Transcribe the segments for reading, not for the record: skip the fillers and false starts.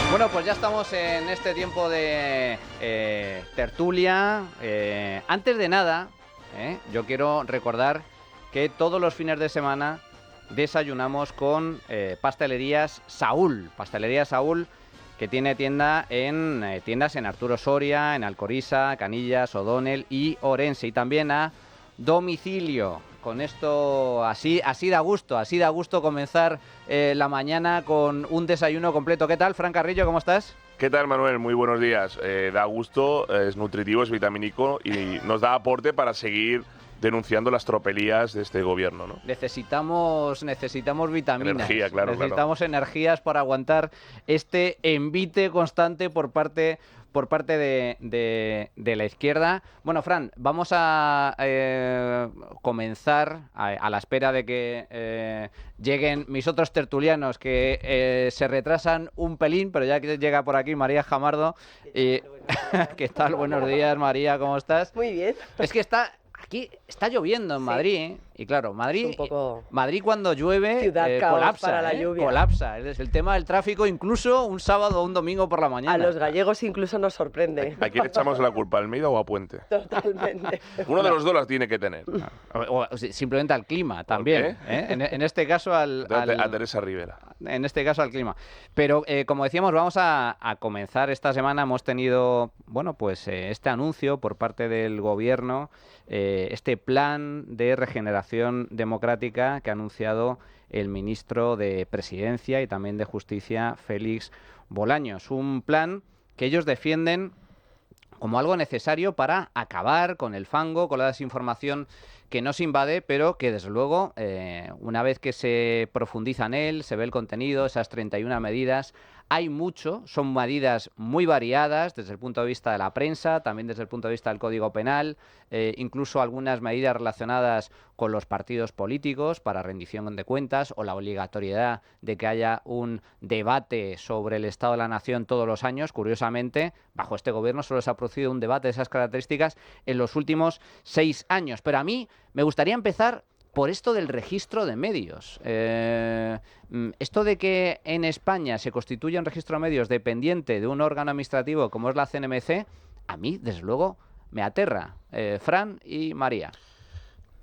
Bueno, pues ya estamos en este tiempo de tertulia. Antes de nada, yo quiero recordar que todos los fines de semana desayunamos con Pastelerías Saúl. Pastelerías Saúl, que tiene tiendas en Arturo Soria, en Alcoriza, Canillas, O'Donnell y Orense. Y también a domicilio. Con esto así da gusto comenzar la mañana con un desayuno completo. ¿Qué tal, Fran Carrillo? ¿Cómo estás? ¿Qué tal, Manuel? Muy buenos días. Da gusto, es nutritivo, es vitamínico y nos da aporte para seguir denunciando las tropelías de este gobierno, ¿no? Necesitamos vitaminas. Energía, claro. Necesitamos energías para aguantar este envite constante por parte de la izquierda. Bueno, Fran, vamos a comenzar a la espera de que lleguen mis otros tertulianos, que se retrasan un pelín, pero ya que llega por aquí María Jamardo. ¿Qué tal? Buenos días, María, ¿cómo estás? Muy bien. Es que aquí está lloviendo en Madrid, ¿eh? Y claro, Madrid cuando llueve colapsa, para la lluvia. Colapsa. Es el tema del tráfico, incluso un sábado o un domingo por la mañana. A los gallegos incluso nos sorprende. ¿A quién echamos la culpa, a Almeida o a Puente? Totalmente. Uno de los dos las tiene que tener. O simplemente al clima también. En este caso a Teresa Rivera. En este caso al clima. Pero como decíamos, vamos a comenzar esta semana. Hemos tenido, bueno, pues este anuncio por parte del gobierno, este plan de regeneración democrática que ha anunciado el ministro de Presidencia y también de Justicia, Félix Bolaños. Un plan que ellos defienden como algo necesario para acabar con el fango, con la desinformación que nos invade, pero que desde luego, una vez que se profundiza en él, se ve el contenido, esas 31 medidas, hay mucho, son medidas muy variadas desde el punto de vista de la prensa, también desde el punto de vista del Código Penal, incluso algunas medidas relacionadas con los partidos políticos para rendición de cuentas o la obligatoriedad de que haya un debate sobre el Estado de la Nación todos los años. Curiosamente, bajo este gobierno solo se ha producido un debate de esas características en los últimos 6 años. Pero a mí me gustaría empezar por esto del registro de medios. Esto de que en España se constituya un registro de medios dependiente de un órgano administrativo como es la CNMC, a mí, desde luego, me aterra. Fran y María.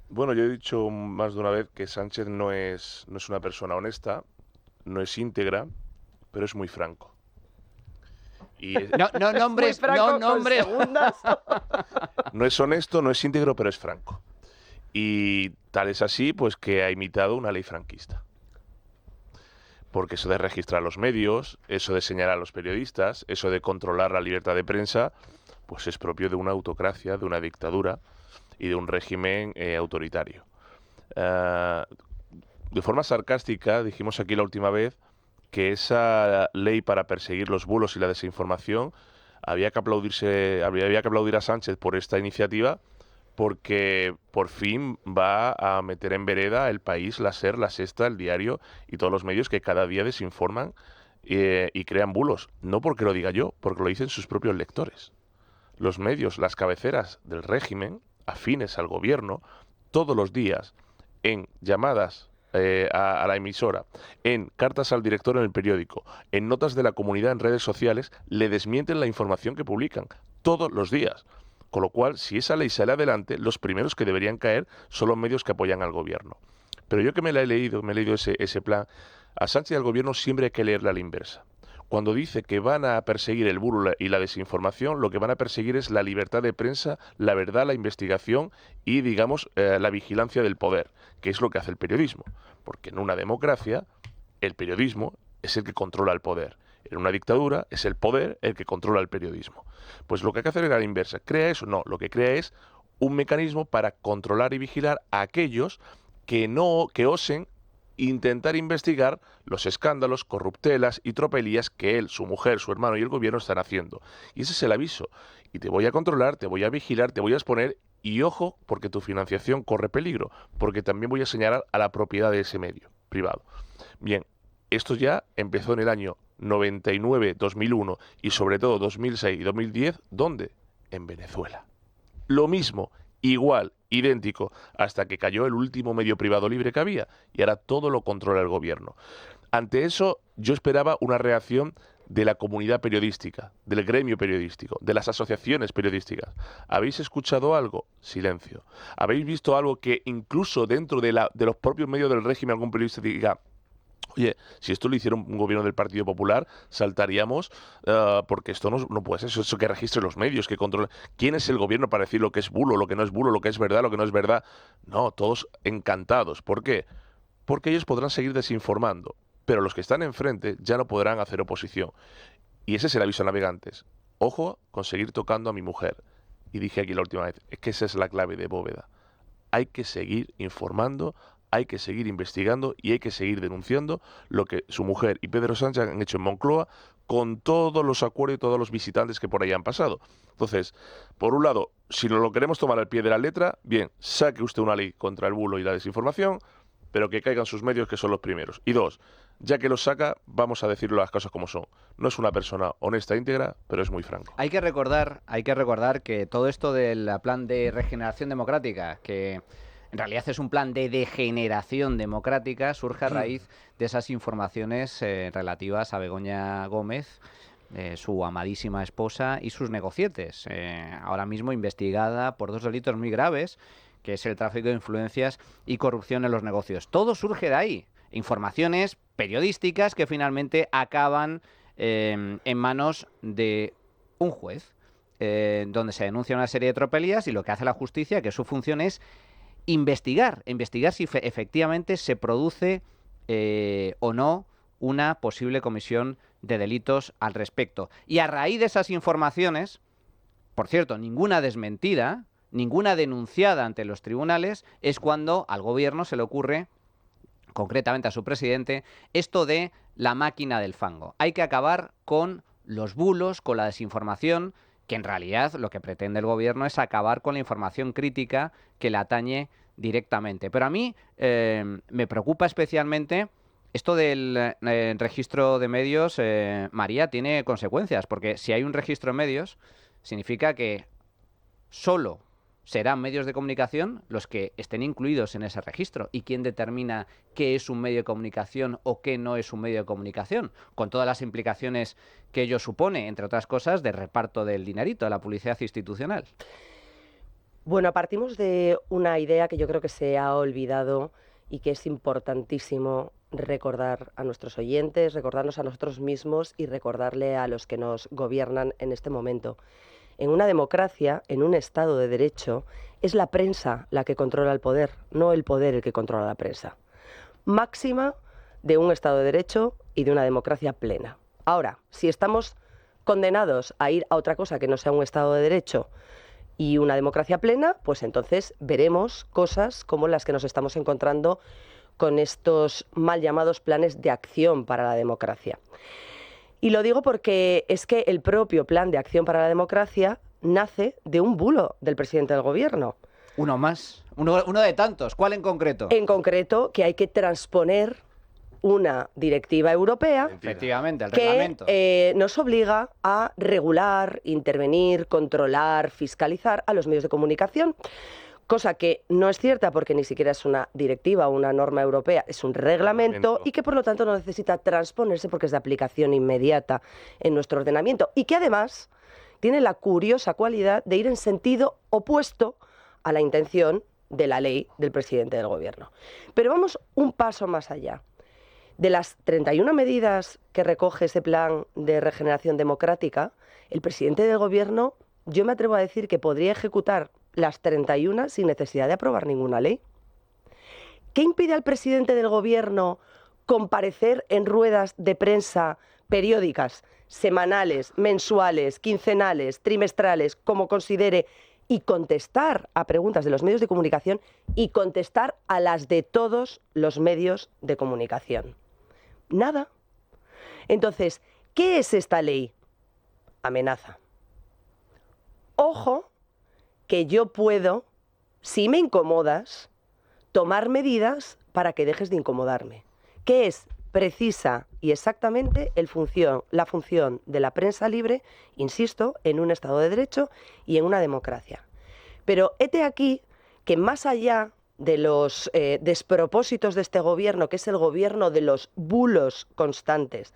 Bueno, yo he dicho más de una vez que Sánchez no es una persona honesta, no es íntegra, pero es muy franco. Y no nombres. No es honesto, no es íntegro, pero es franco. Y tal es así, pues, que ha imitado una ley franquista. Porque eso de registrar los medios, eso de señalar a los periodistas, eso de controlar la libertad de prensa, pues es propio de una autocracia, de una dictadura y de un régimen autoritario. De forma sarcástica, dijimos aquí la última vez que esa ley para perseguir los bulos y la desinformación había que aplaudir a Sánchez por esta iniciativa, porque por fin va a meter en vereda El País, La SER, La Sexta, El Diario y todos los medios que cada día desinforman y crean bulos. No porque lo diga yo, porque lo dicen sus propios lectores. Los medios, las cabeceras del régimen, afines al gobierno, todos los días, en llamadas a la emisora, en cartas al director en el periódico, en notas de la comunidad en redes sociales, le desmienten la información que publican todos los días. Con lo cual, si esa ley sale adelante, los primeros que deberían caer son los medios que apoyan al gobierno. Pero yo que me he leído ese plan, a Sánchez y al gobierno siempre hay que leerle a la inversa. Cuando dice que van a perseguir el bulo y la desinformación, lo que van a perseguir es la libertad de prensa, la verdad, la investigación y, digamos, la vigilancia del poder, que es lo que hace el periodismo. Porque en una democracia, el periodismo es el que controla el poder. En una dictadura es el poder el que controla el periodismo. Pues lo que hay que hacer es la inversa. ¿Crea eso? No, lo que crea es un mecanismo para controlar y vigilar a aquellos que osen intentar investigar los escándalos, corruptelas y tropelías que él, su mujer, su hermano y el gobierno están haciendo. Y ese es el aviso. Y te voy a controlar, te voy a vigilar, te voy a exponer y ojo, porque tu financiación corre peligro, porque también voy a señalar a la propiedad de ese medio privado. Bien, esto ya empezó en el año 99, 2001 y sobre todo 2006 y 2010, ¿dónde? En Venezuela. Lo mismo, igual, idéntico, hasta que cayó el último medio privado libre que había y ahora todo lo controla el gobierno. Ante eso yo esperaba una reacción de la comunidad periodística, del gremio periodístico, de las asociaciones periodísticas. ¿Habéis escuchado algo? Silencio. ¿Habéis visto algo que incluso dentro de los propios medios del régimen algún periodista diga: oye, si esto lo hiciera un gobierno del Partido Popular, saltaríamos, porque esto no puede ser, eso que registre los medios, que controle? ¿Quién es el gobierno para decir lo que es bulo, lo que no es bulo, lo que es verdad, lo que no es verdad? No, todos encantados. ¿Por qué? Porque ellos podrán seguir desinformando, pero los que están enfrente ya no podrán hacer oposición. Y ese es el aviso a navegantes. Ojo con seguir tocando a mi mujer. Y dije aquí la última vez, es que esa es la clave de Bóveda. Hay que seguir informando, hay que seguir investigando y hay que seguir denunciando lo que su mujer y Pedro Sánchez han hecho en Moncloa con todos los acuerdos y todos los visitantes que por ahí han pasado. Entonces, por un lado, si no lo queremos tomar al pie de la letra, bien, saque usted una ley contra el bulo y la desinformación, pero que caigan sus medios, que son los primeros. Y dos, ya que los saca, vamos a decirlo las cosas como son. No es una persona honesta e íntegra, pero es muy franco. Hay que recordar que todo esto del plan de regeneración democrática, que en realidad es un plan de degeneración democrática, surge a raíz de esas informaciones relativas a Begoña Gómez, su amadísima esposa y sus negocietes, ahora mismo investigada por 2 delitos muy graves, que es el tráfico de influencias y corrupción en los negocios. Todo surge de ahí. Informaciones periodísticas que finalmente acaban en manos de un juez, donde se denuncia una serie de tropelías y lo que hace la justicia, que su función es investigar si efectivamente se produce o no una posible comisión de delitos al respecto. Y a raíz de esas informaciones, por cierto, ninguna desmentida, ninguna denunciada ante los tribunales, es cuando al gobierno se le ocurre, concretamente a su presidente, esto de la máquina del fango. Hay que acabar con los bulos, con la desinformación, que en realidad lo que pretende el gobierno es acabar con la información crítica que le atañe directamente. Pero a mí me preocupa especialmente esto del registro de medios. María, tiene consecuencias, porque si hay un registro de medios, significa que solo serán medios de comunicación los que estén incluidos en ese registro. ¿Y quién determina qué es un medio de comunicación o qué no es un medio de comunicación? Con todas las implicaciones que ello supone, entre otras cosas, de reparto del dinerito, de la publicidad institucional. Bueno, partimos de una idea que yo creo que se ha olvidado y que es importantísimo recordar a nuestros oyentes, recordarnos a nosotros mismos y recordarle a los que nos gobiernan en este momento. En una democracia, en un Estado de Derecho, es la prensa la que controla el poder, no el poder el que controla la prensa. Máxima de un Estado de Derecho y de una democracia plena. Ahora, si estamos condenados a ir a otra cosa que no sea un Estado de Derecho y una democracia plena, pues entonces veremos cosas como las que nos estamos encontrando con estos mal llamados planes de acción para la democracia. Y lo digo porque es que el propio Plan de Acción para la Democracia nace de un bulo del presidente del Gobierno. Uno más, uno de tantos. ¿Cuál en concreto? En concreto, que hay que transponer una directiva europea, efectivamente, el que reglamento, nos obliga a regular, intervenir, controlar, fiscalizar a los medios de comunicación. Cosa que no es cierta porque ni siquiera es una directiva o una norma europea, es un reglamento y que por lo tanto no necesita transponerse porque es de aplicación inmediata en nuestro ordenamiento y que además tiene la curiosa cualidad de ir en sentido opuesto a la intención de la ley del presidente del Gobierno. Pero vamos un paso más allá. De las 31 medidas que recoge ese plan de regeneración democrática, el presidente del Gobierno, yo me atrevo a decir que podría ejecutar las 31 sin necesidad de aprobar ninguna ley. ¿Qué impide al presidente del Gobierno comparecer en ruedas de prensa periódicas, semanales, mensuales, quincenales, trimestrales, como considere, y contestar a preguntas de los medios de comunicación y contestar a las de todos los medios de comunicación? Nada. Entonces, ¿qué es esta ley? Amenaza. Ojo, que yo puedo, si me incomodas, tomar medidas para que dejes de incomodarme. Que es precisa y exactamente la función de la prensa libre, insisto, en un Estado de Derecho y en una democracia. Pero hete aquí que más allá de los despropósitos de este gobierno, que es el gobierno de los bulos constantes,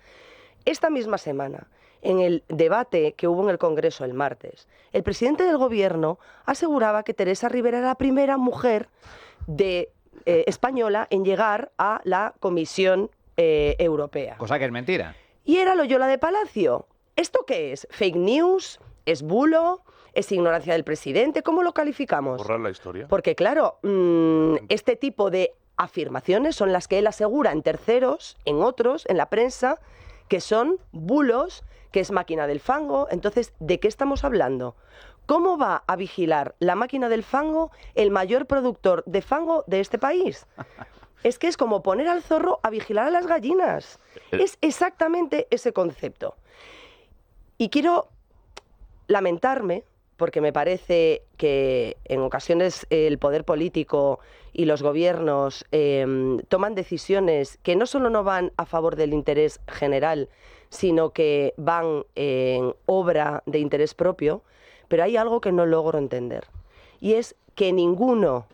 esta misma semana, en el debate que hubo en el Congreso el martes, el presidente del Gobierno aseguraba que Teresa Rivera era la primera mujer española en llegar a la Comisión Europea. Cosa que es mentira. Y era Loyola de Palacio. ¿Esto qué es? ¿Fake news? ¿Es bulo? ¿Es ignorancia del presidente? ¿Cómo lo calificamos? Borrar la historia. Porque claro, este tipo de afirmaciones son las que él asegura en terceros, en otros, en la prensa, que son bulos, que es máquina del fango. Entonces, ¿de qué estamos hablando? ¿Cómo va a vigilar la máquina del fango el mayor productor de fango de este país? Es que es como poner al zorro a vigilar a las gallinas. Es exactamente ese concepto. Y quiero lamentarme, porque me parece que en ocasiones el poder político y los gobiernos toman decisiones que no solo no van a favor del interés general, sino que van en obra de interés propio, pero hay algo que no logro entender. Y es que ninguno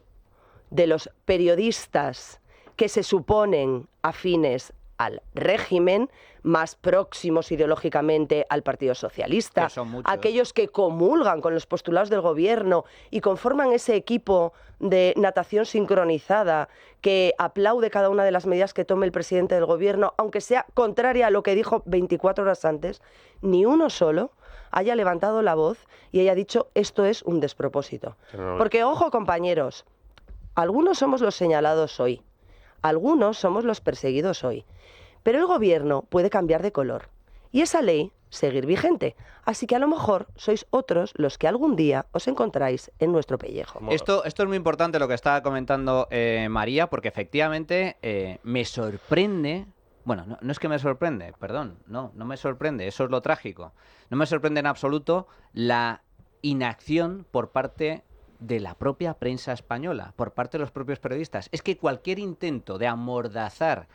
de los periodistas que se suponen afines al régimen, más próximos ideológicamente al Partido Socialista, aquellos que comulgan con los postulados del gobierno y conforman ese equipo de natación sincronizada que aplaude cada una de las medidas que tome el presidente del gobierno, aunque sea contraria a lo que dijo 24 horas antes, ni uno solo haya levantado la voz y haya dicho esto es un despropósito. Porque, ojo, compañeros, algunos somos los señalados hoy, algunos somos los perseguidos hoy. Pero el gobierno puede cambiar de color y esa ley seguir vigente. Así que a lo mejor sois otros los que algún día os encontráis en nuestro pellejo. Esto es muy importante lo que estaba comentando María, porque efectivamente me sorprende. Bueno, no es que me sorprende, perdón, no me sorprende, eso es lo trágico. No me sorprende en absoluto la inacción por parte de la propia prensa española, por parte de los propios periodistas. Es que cualquier intento de amordazar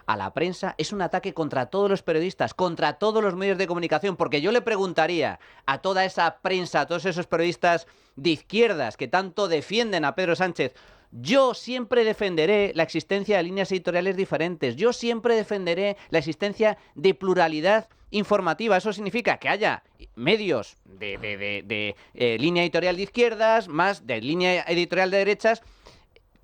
a la prensa es un ataque contra todos los periodistas, contra todos los medios de comunicación, porque yo le preguntaría a toda esa prensa, a todos esos periodistas de izquierdas que tanto defienden a Pedro Sánchez, yo siempre defenderé la existencia de líneas editoriales diferentes, yo siempre defenderé la existencia de pluralidad informativa. Eso significa que haya medios de línea editorial de izquierdas, más de línea editorial de derechas,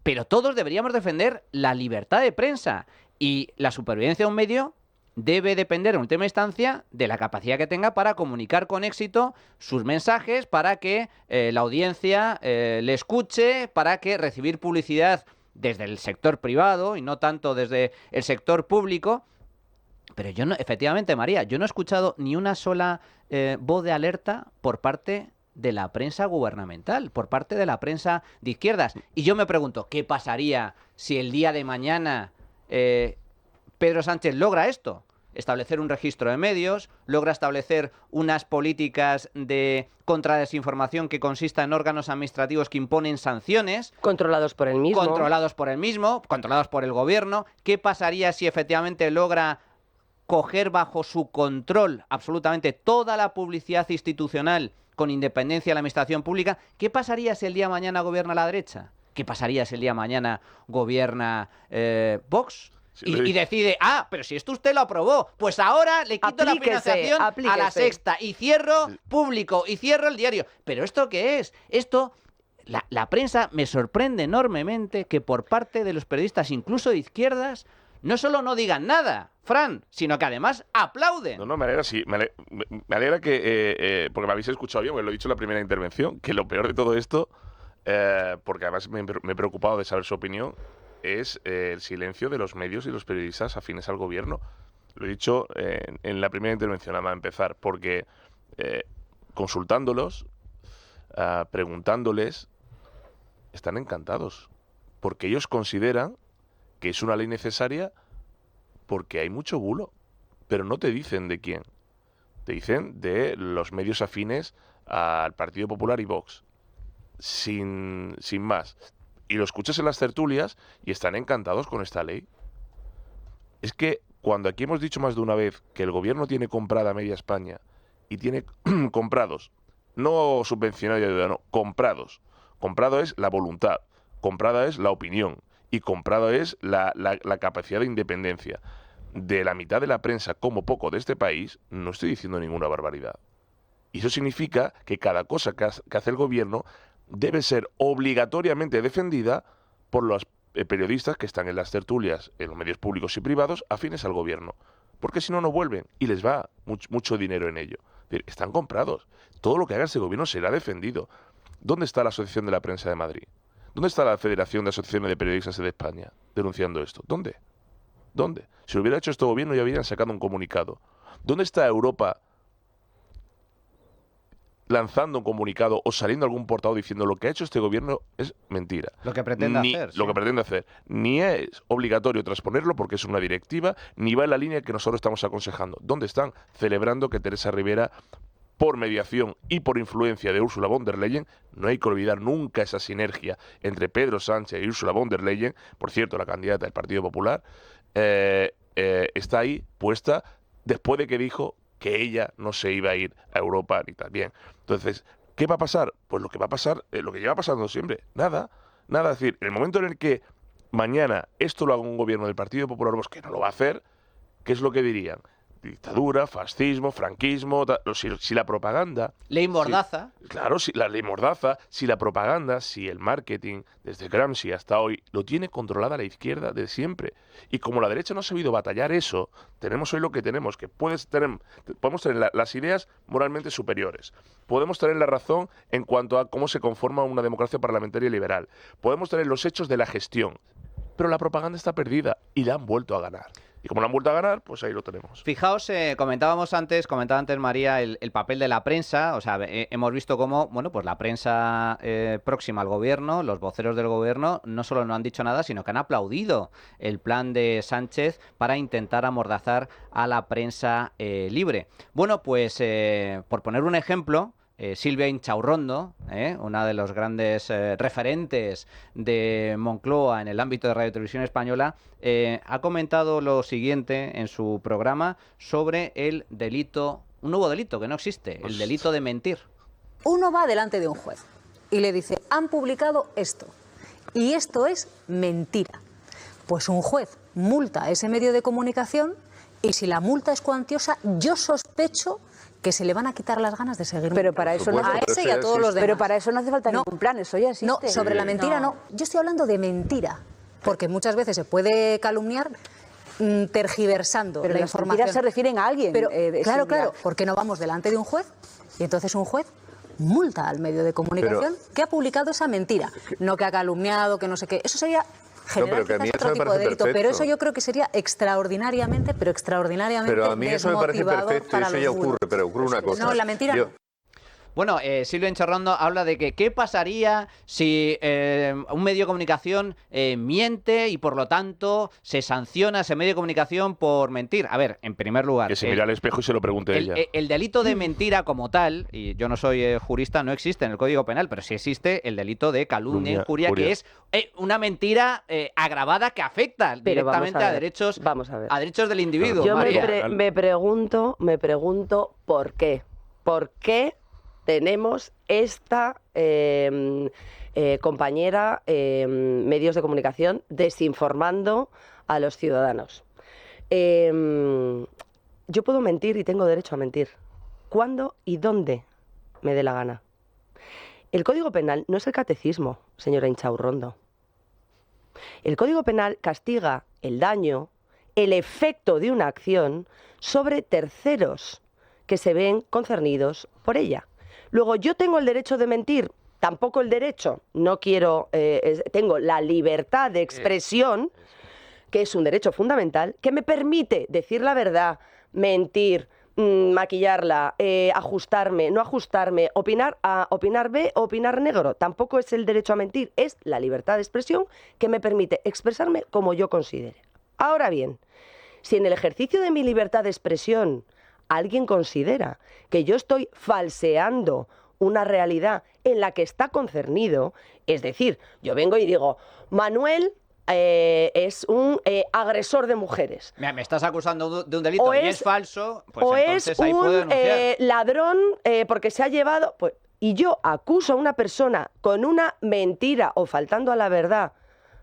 pero todos deberíamos defender la libertad de prensa. Y la supervivencia de un medio debe depender en última instancia de la capacidad que tenga para comunicar con éxito sus mensajes, para que la audiencia le escuche, para que recibir publicidad desde el sector privado y no tanto desde el sector público. Pero yo no, efectivamente, María, yo no he escuchado ni una sola voz de alerta por parte de la prensa gubernamental, por parte de la prensa de izquierdas. Y yo me pregunto, ¿qué pasaría si el día de mañana Pedro Sánchez logra esto? Establecer un registro de medios, logra establecer unas políticas de contradesinformación que consista en órganos administrativos que imponen sanciones. Controlados por el mismo. Controlados por el gobierno. ¿Qué pasaría si efectivamente logra coger bajo su control absolutamente toda la publicidad institucional con independencia de la administración pública? ¿Qué pasaría si el día de mañana gobierna la derecha? ¿Qué pasaría si el día de mañana gobierna Vox? Y decide, pero si esto usted lo aprobó, pues ahora le quito la financiación a La Sexta y cierro público y cierro el diario. ¿Pero esto qué es? Esto, la prensa me sorprende enormemente que por parte de los periodistas, incluso de izquierdas, no solo no digan nada, Fran, sino que además aplauden. No, me alegra, sí. Me alegra que, porque me habéis escuchado bien, porque lo he dicho en la primera intervención, que lo peor de todo esto, porque además me he preocupado de saber su opinión, es el silencio de los medios y los periodistas afines al gobierno. Lo he dicho en la primera intervención, nada más empezar, porque consultándolos, preguntándoles, están encantados, porque ellos consideran que es una ley necesaria porque hay mucho bulo, pero no te dicen de quién. Te dicen de los medios afines al Partido Popular y Vox. Sin más. Y lo escuchas en las tertulias y están encantados con esta ley. Es que cuando aquí hemos dicho más de una vez que el gobierno tiene comprada media España y tiene comprados, no subvencionados, no, comprados. Comprado es la voluntad, comprada es la opinión y comprado es la capacidad de independencia. de la mitad de la prensa, como poco, de este país, no estoy diciendo ninguna barbaridad. Y eso significa que cada cosa que hace el gobierno debe ser obligatoriamente defendida por los periodistas que están en las tertulias, en los medios públicos y privados, afines al gobierno. Porque si no, no vuelven y les va mucho dinero en ello. Es decir, están comprados. Todo lo que haga este gobierno será defendido. ¿Dónde está la Asociación de la Prensa de Madrid? ¿Dónde está la Federación de Asociaciones de Periodistas de España denunciando esto? ¿Dónde? ¿Dónde? Si lo hubiera hecho este gobierno ya habrían sacado un comunicado. ¿Dónde está Europa lanzando un comunicado o saliendo algún portavoz diciendo lo que ha hecho este gobierno es mentira? Lo que pretende hacer. Lo que pretende hacer. Ni es obligatorio transponerlo porque es una directiva, ni va en la línea que nosotros estamos aconsejando. ¿Dónde están? Celebrando que Teresa Rivera, por mediación y por influencia de Ursula von der Leyen, no hay que olvidar nunca esa sinergia entre Pedro Sánchez y Ursula von der Leyen, por cierto, la candidata del Partido Popular, está ahí puesta después de que dijo que ella no se iba a ir a Europa ni tal. Bien, entonces, ¿qué va a pasar? Pues lo que va a pasar, lo que lleva pasando siempre, nada. Es decir, en el momento en el que mañana esto lo haga un gobierno del Partido Popular, pues que no lo va a hacer, ¿qué es lo que dirían? Dictadura, fascismo, franquismo, si la propaganda... Ley Mordaza. Claro, si la ley Mordaza, si la propaganda, si el marketing, desde Gramsci hasta hoy, lo tiene controlada la izquierda de siempre. Y como la derecha no ha sabido batallar eso, tenemos hoy lo que tenemos, que podemos tener las ideas moralmente superiores, podemos tener la razón en cuanto a cómo se conforma una democracia parlamentaria liberal, podemos tener los hechos de la gestión, pero la propaganda está perdida y la han vuelto a ganar. Y como lo han vuelto a ganar, pues ahí lo tenemos. Fijaos, comentaba antes María, el papel de la prensa. O sea, hemos visto cómo, bueno, pues la prensa próxima al gobierno, los voceros del gobierno, no solo no han dicho nada, sino que han aplaudido el plan de Sánchez para intentar amordazar a la prensa libre. Bueno, pues por poner un ejemplo, Silvia Inchaurrondo, una de los grandes referentes de Moncloa en el ámbito de Radio Televisión Española, ha comentado lo siguiente en su programa sobre el delito, un nuevo delito que no existe, el delito de mentir. Uno va delante de un juez y le dice, han publicado esto y esto es mentira. Pues un juez multa a ese medio de comunicación y si la multa es cuantiosa, yo sospecho que se le van a quitar las ganas de seguir. Pero para eso no a ese y a todos los demás. Pero para eso no hace falta ningún plan, eso ya existe. No, sobre la mentira no. Yo estoy hablando de mentira, porque muchas veces se puede calumniar tergiversando pero la las información. mentiras se refieren a alguien. Pero, claro, Silvia. ¿por qué no vamos delante de un juez? Y entonces un juez multa al medio de comunicación que ha publicado esa mentira, no que ha calumniado, que no sé qué. Eso sería generar pero que a mí quizás eso otro me tipo de parece delito, perfecto. pero eso yo creo que sería extraordinariamente Pero a mí eso me parece desmotivador perfecto y para eso los ya bulos. ocurre, pero ocurre una cosa. No, la mentira no. Bueno, Silvia Inchaurrondo habla de que qué pasaría si un medio de comunicación miente y por lo tanto se sanciona a ese medio de comunicación por mentir. A ver, en primer lugar... Que se mire al espejo y se lo pregunte ella. El delito de mentira como tal, y yo no soy jurista, no existe en el Código Penal, pero sí existe el delito de calumnia e injuria, que es una mentira agravada que afecta Pero directamente a derechos del individuo. Yo María. me pregunto por qué. ¿Por qué tenemos esta compañera medios de comunicación desinformando a los ciudadanos? Yo puedo mentir y tengo derecho a mentir. ¿Cuándo y dónde me dé la gana? El Código Penal no es el catecismo, señora Inchaurrondo. El Código Penal castiga el daño, el efecto de una acción sobre terceros que se ven concernidos por ella. Luego, ¿yo tengo el derecho de mentir? Tampoco el derecho. No quiero... tengo la libertad de expresión, que es un derecho fundamental, que me permite decir la verdad, mentir, maquillarla, ajustarme, no ajustarme, opinar A, opinar B, opinar negro. Tampoco es el derecho a mentir, es la libertad de expresión que me permite expresarme como yo considere. Ahora bien, si en el ejercicio de mi libertad de expresión alguien considera que yo estoy falseando una realidad en la que está concernido, es decir, yo vengo y digo, Manuel es un agresor de mujeres. Me estás acusando de un delito y es falso, pues o entonces es ahí puedo un denunciar. ladrón porque se ha llevado... Pues, y yo acuso a una persona con una mentira o faltando a la verdad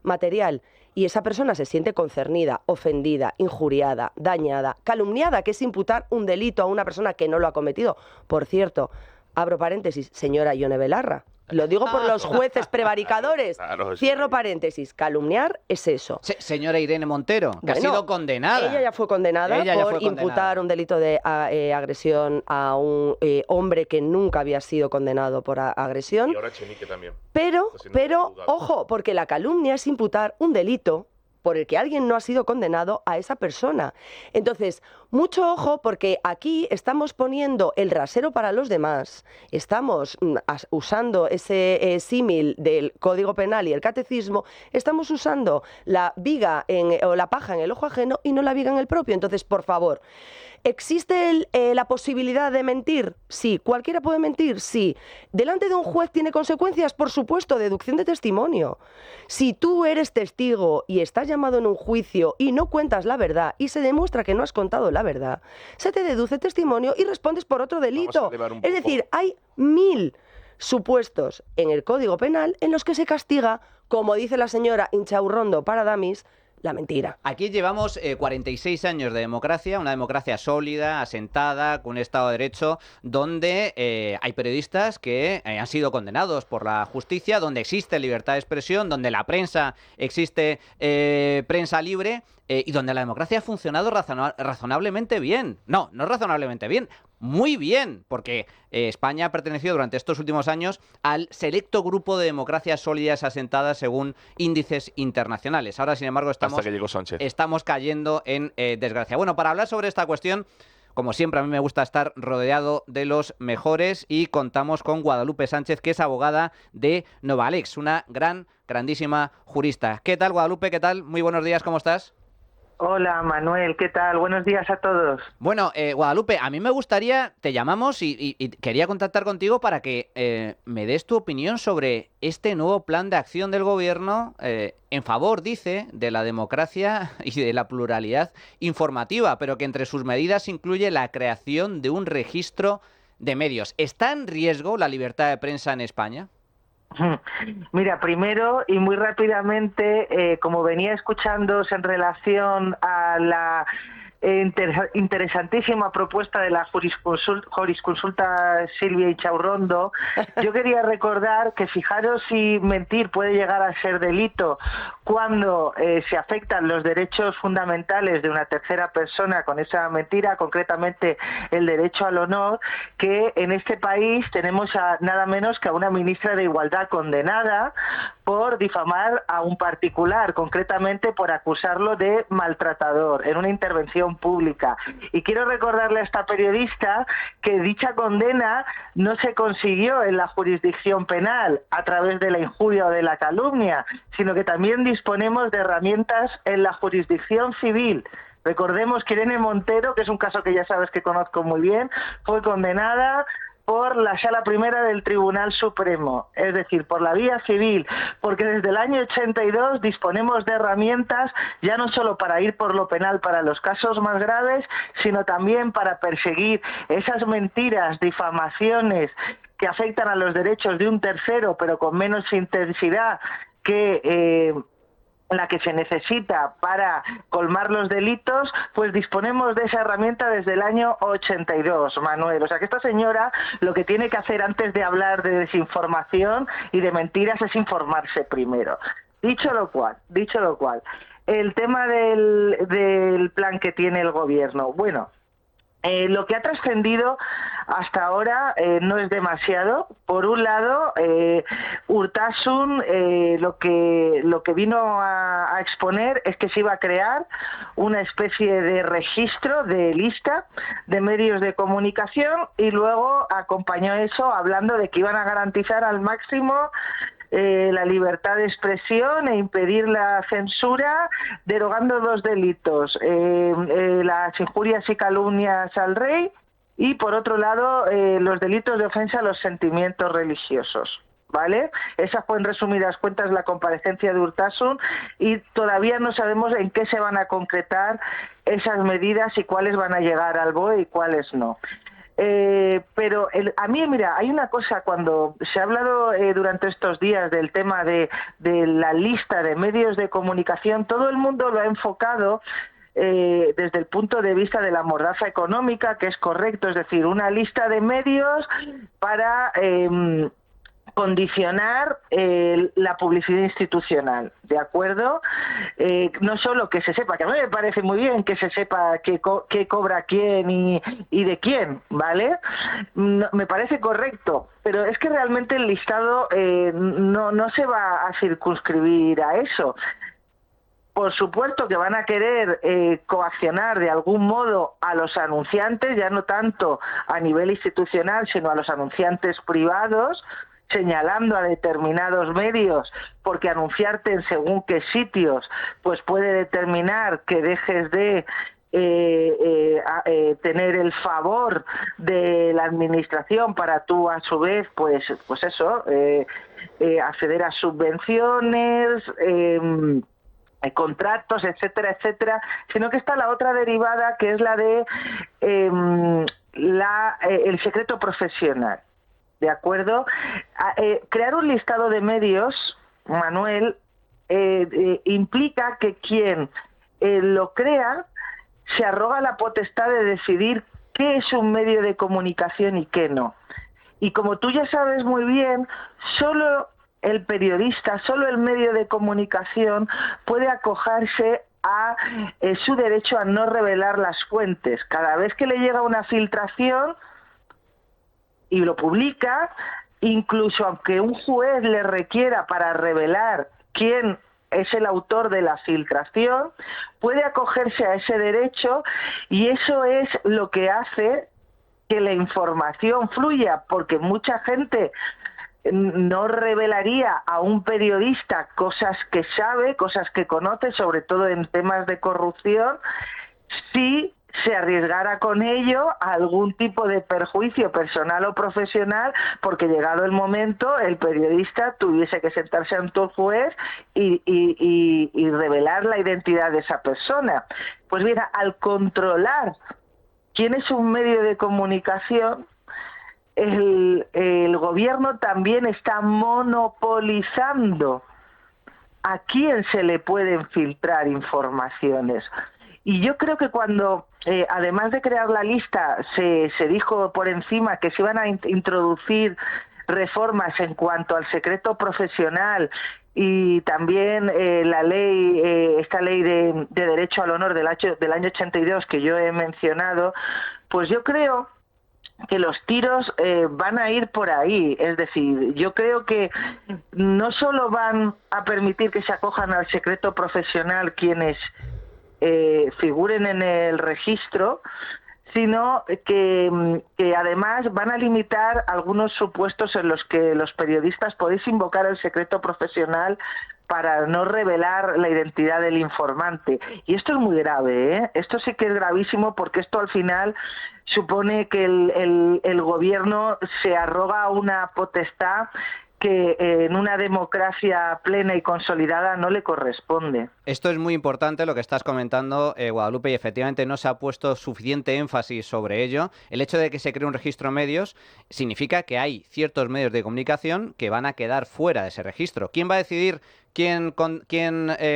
material y esa persona se siente concernida, ofendida, injuriada, dañada, calumniada, que es imputar un delito a una persona que no lo ha cometido. Por cierto, abro paréntesis, señora Ione Belarra, lo digo por los jueces prevaricadores. Claro, Cierro paréntesis. Calumniar es eso. Señora Irene Montero, que ha sido condenada. Ella ya fue condenada por imputar un delito de agresión a un hombre que nunca había sido condenado por agresión. Y ahora Echenique también. Pero, ojo, porque la calumnia es imputar un delito por el que alguien no ha sido condenado a esa persona. Entonces, mucho ojo, porque aquí estamos poniendo el rasero para los demás, estamos usando ese símil del Código Penal y el Catecismo, estamos usando la viga o la paja en el ojo ajeno y no la viga en el propio. Entonces, por favor, ¿existe la posibilidad de mentir? Sí. ¿Cualquiera puede mentir? Sí. ¿Delante de un juez tiene consecuencias? Por supuesto, deducción de testimonio. Si tú eres testigo y estás llamado en un juicio y no cuentas la verdad y se demuestra que no has contado la verdad, se te deduce testimonio y respondes por otro delito. Es decir, hay 1000 supuestos en el Código Penal en los que se castiga, como dice la señora Inchaurrondo Paradamis, la mentira. Aquí llevamos 46 años de democracia, una democracia sólida, asentada, con un Estado de Derecho, donde hay periodistas que han sido condenados por la justicia, donde existe libertad de expresión, donde la prensa existe prensa libre y donde la democracia ha funcionado razonablemente bien. No razonablemente bien, muy bien, porque España ha pertenecido durante estos últimos años al selecto grupo de democracias sólidas asentadas según índices internacionales. Ahora, sin embargo, hasta que llegó Sánchez, estamos cayendo en desgracia. Bueno, para hablar sobre esta cuestión, como siempre, a mí me gusta estar rodeado de los mejores y contamos con Guadalupe Sánchez, que es abogada de Novalex, una grandísima jurista. ¿Qué tal, Guadalupe? ¿Qué tal? Muy buenos días, ¿cómo estás? Hola Manuel, ¿qué tal? Buenos días a todos. Bueno, Guadalupe, a mí me gustaría, te llamamos y quería contactar contigo para que me des tu opinión sobre este nuevo plan de acción del gobierno en favor, dice, de la democracia y de la pluralidad informativa, pero que entre sus medidas incluye la creación de un registro de medios. ¿Está en riesgo la libertad de prensa en España? Mira, primero y muy rápidamente, como venía escuchándoos en relación a la interesantísima propuesta de la jurisconsulta Silvia Inchaurrondo, yo quería recordar que fijaros si mentir puede llegar a ser delito cuando se afectan los derechos fundamentales de una tercera persona con esa mentira, concretamente el derecho al honor, que en este país tenemos nada menos que a una ministra de Igualdad condenada por difamar a un particular, concretamente por acusarlo de maltratador en una intervención pública. Y quiero recordarle a esta periodista que dicha condena no se consiguió en la jurisdicción penal a través de la injuria o de la calumnia, sino que también disponemos de herramientas en la jurisdicción civil. Recordemos que Irene Montero, que es un caso que ya sabes que conozco muy bien, fue condenada por la Sala Primera del Tribunal Supremo, es decir, por la vía civil, porque desde el año 82 disponemos de herramientas ya no solo para ir por lo penal para los casos más graves, sino también para perseguir esas mentiras, difamaciones que afectan a los derechos de un tercero, pero con menos intensidad que la que se necesita para colmar los delitos, pues disponemos de esa herramienta desde el año 82, Manuel. O sea que esta señora lo que tiene que hacer antes de hablar de desinformación y de mentiras es informarse primero. Dicho lo cual, el tema del plan que tiene el gobierno, bueno, lo que ha trascendido hasta ahora no es demasiado. Por un lado, Urtasun lo que vino a exponer es que se iba a crear una especie de registro, de lista de medios de comunicación, y luego acompañó eso hablando de que iban a garantizar al máximo la libertad de expresión e impedir la censura, derogando 2 delitos, las injurias y calumnias al rey y, por otro lado, los delitos de ofensa a los sentimientos religiosos. ¿Vale? Esa fue en resumidas cuentas la comparecencia de Urtasun y todavía no sabemos en qué se van a concretar esas medidas y cuáles van a llegar al BOE y cuáles no. Pero a mí, mira, hay una cosa, cuando se ha hablado durante estos días del tema de la lista de medios de comunicación, todo el mundo lo ha enfocado desde el punto de vista de la mordaza económica, que es correcto, es decir, una lista de medios para condicionar la publicidad institucional, ¿de acuerdo? No solo que se sepa, que a mí me parece muy bien que se sepa qué cobra quién y de quién, ¿vale? No, me parece correcto, pero es que realmente el listado no se va a circunscribir a eso. Por supuesto que van a querer coaccionar de algún modo a los anunciantes, ya no tanto a nivel institucional, sino a los anunciantes privados, señalando a determinados medios, porque anunciarte en según qué sitios pues puede determinar que dejes de tener el favor de la administración para tú a su vez pues eso, acceder a subvenciones, contratos, etcétera, etcétera, sino que está la otra derivada, que es la de el secreto profesional. ¿De acuerdo? Crear un listado de medios, Manuel, implica que quien lo crea se arroga la potestad de decidir qué es un medio de comunicación y qué no. Y como tú ya sabes muy bien, solo el periodista, solo el medio de comunicación puede acogerse a su derecho a no revelar las fuentes. Cada vez que le llega una filtración y lo publica, incluso aunque un juez le requiera para revelar quién es el autor de la filtración, puede acogerse a ese derecho, y eso es lo que hace que la información fluya, porque mucha gente no revelaría a un periodista cosas que sabe, cosas que conoce, sobre todo en temas de corrupción, si se arriesgara con ello a algún tipo de perjuicio personal o profesional, porque llegado el momento el periodista tuviese que sentarse ante un juez y revelar la identidad de esa persona. Pues bien, al controlar quién es un medio de comunicación, el gobierno también está monopolizando a quién se le pueden filtrar informaciones. Y yo creo que cuando, además de crear la lista, se dijo por encima que se iban a introducir reformas en cuanto al secreto profesional y también la ley, esta ley de derecho al honor del año 82 que yo he mencionado, pues yo creo que los tiros van a ir por ahí. Es decir, yo creo que no solo van a permitir que se acojan al secreto profesional quienes figuren en el registro, sino que además van a limitar algunos supuestos en los que los periodistas podéis invocar el secreto profesional para no revelar la identidad del informante. Y esto es muy grave, ¿eh? Esto sí que es gravísimo, porque esto al final supone que el gobierno se arroga una potestad que en una democracia plena y consolidada no le corresponde. Esto es muy importante lo que estás comentando, Guadalupe, y efectivamente no se ha puesto suficiente énfasis sobre ello. El hecho de que se cree un registro de medios significa que hay ciertos medios de comunicación que van a quedar fuera de ese registro. ¿Quién va a decidir quién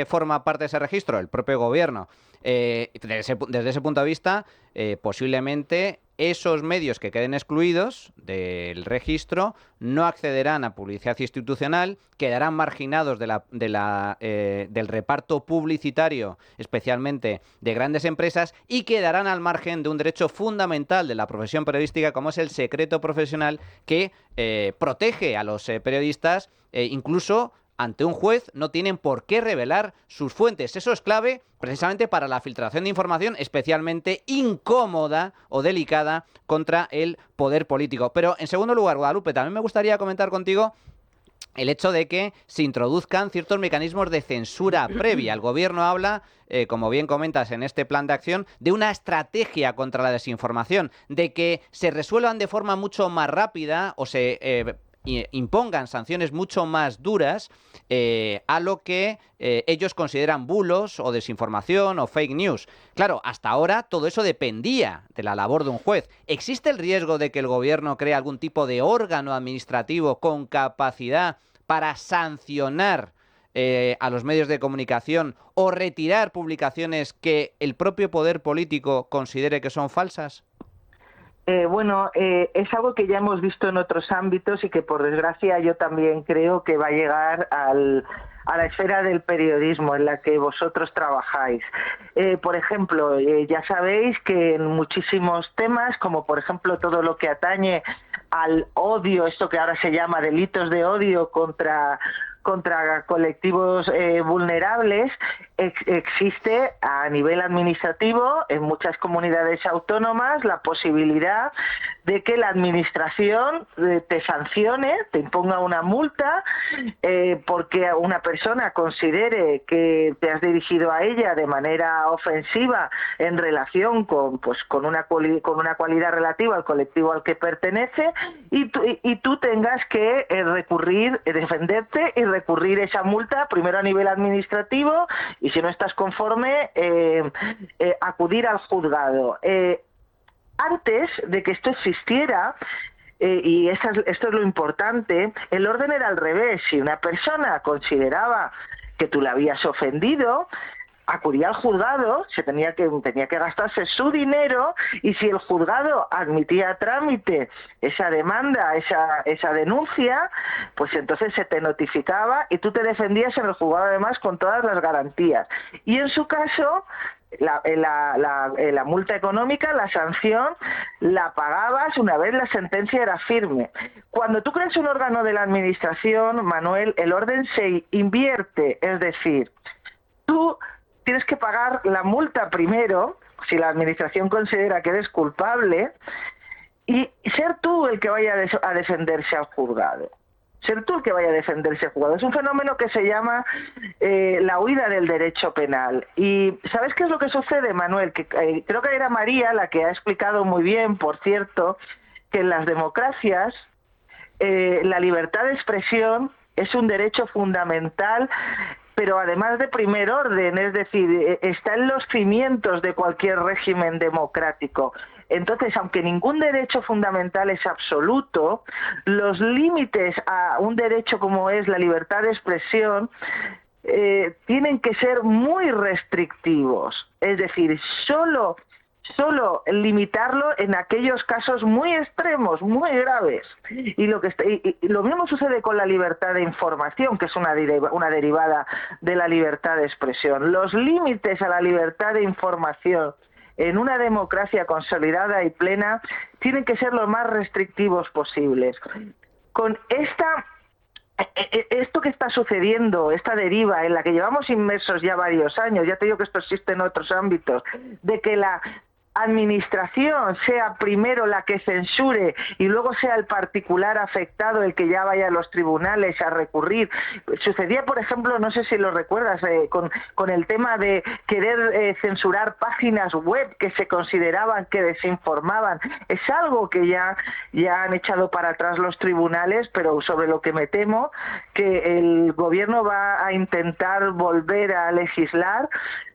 forma parte de ese registro? El propio gobierno. Desde ese punto de vista, posiblemente esos medios que queden excluidos del registro no accederán a publicidad institucional, quedarán marginados del reparto publicitario, especialmente de grandes empresas, y quedarán al margen de un derecho fundamental de la profesión periodística, como es el secreto profesional, que protege a los periodistas, incluso ante un juez no tienen por qué revelar sus fuentes. Eso es clave precisamente para la filtración de información especialmente incómoda o delicada contra el poder político. Pero en segundo lugar, Guadalupe, también me gustaría comentar contigo el hecho de que se introduzcan ciertos mecanismos de censura previa. El gobierno habla, como bien comentas en este plan de acción, de una estrategia contra la desinformación, de que se resuelvan de forma mucho más rápida o se impongan sanciones mucho más duras a lo que ellos consideran bulos o desinformación o fake news. Claro, hasta ahora todo eso dependía de la labor de un juez. ¿Existe el riesgo de que el gobierno cree algún tipo de órgano administrativo con capacidad para sancionar a los medios de comunicación o retirar publicaciones que el propio poder político considere que son falsas? Es algo que ya hemos visto en otros ámbitos y que por desgracia yo también creo que va a llegar a la esfera del periodismo en la que vosotros trabajáis. Por ejemplo, ya sabéis que en muchísimos temas, como por ejemplo todo lo que atañe al odio, esto que ahora se llama delitos de odio contra colectivos vulnerables, existe a nivel administrativo en muchas comunidades autónomas la posibilidad de que la administración te sancione, te imponga una multa porque una persona considere que te has dirigido a ella de manera ofensiva en relación con una cualidad relativa al colectivo al que pertenece y tú tengas que recurrir, defenderte y recurrir esa multa primero a nivel administrativo y si no estás conforme acudir al juzgado. Antes de que esto existiera, y esto es lo importante, el orden era al revés. Si una persona consideraba que tú la habías ofendido, acudía al juzgado, tenía que gastarse su dinero y si el juzgado admitía a trámite esa demanda, esa denuncia, pues entonces se te notificaba y tú te defendías en el juzgado además con todas las garantías. Y en su caso, la multa económica, la sanción, la pagabas una vez la sentencia era firme. Cuando tú creas un órgano de la administración, Manuel, el orden se invierte, es decir, tú tienes que pagar la multa primero, si la administración considera que eres culpable, y ser tú el que vaya a defenderse al juzgado. Ser tú el que vaya a defenderse al juzgado. Es un fenómeno que se llama la huida del derecho penal. Y ¿sabes qué es lo que sucede, Manuel? Que creo que era María la que ha explicado muy bien, por cierto, que en las democracias la libertad de expresión es un derecho fundamental, pero además de primer orden, es decir, está en los cimientos de cualquier régimen democrático. Entonces, aunque ningún derecho fundamental es absoluto, los límites a un derecho como es la libertad de expresión tienen que ser muy restrictivos. Es decir, solo limitarlo en aquellos casos muy extremos, muy graves. Y lo mismo sucede con la libertad de información, que es una derivada de la libertad de expresión. Los límites a la libertad de información en una democracia consolidada y plena tienen que ser lo más restrictivos posibles. Con esto que está sucediendo, esta deriva en la que llevamos inmersos ya varios años, ya te digo que esto existe en otros ámbitos, de que la administración sea primero la que censure y luego sea el particular afectado el que ya vaya a los tribunales a recurrir. Sucedía, por ejemplo, no sé si lo recuerdas, con el tema de querer censurar páginas web que se consideraban que desinformaban. Es algo que ya han echado para atrás los tribunales, pero sobre lo que me temo que el gobierno va a intentar volver a legislar,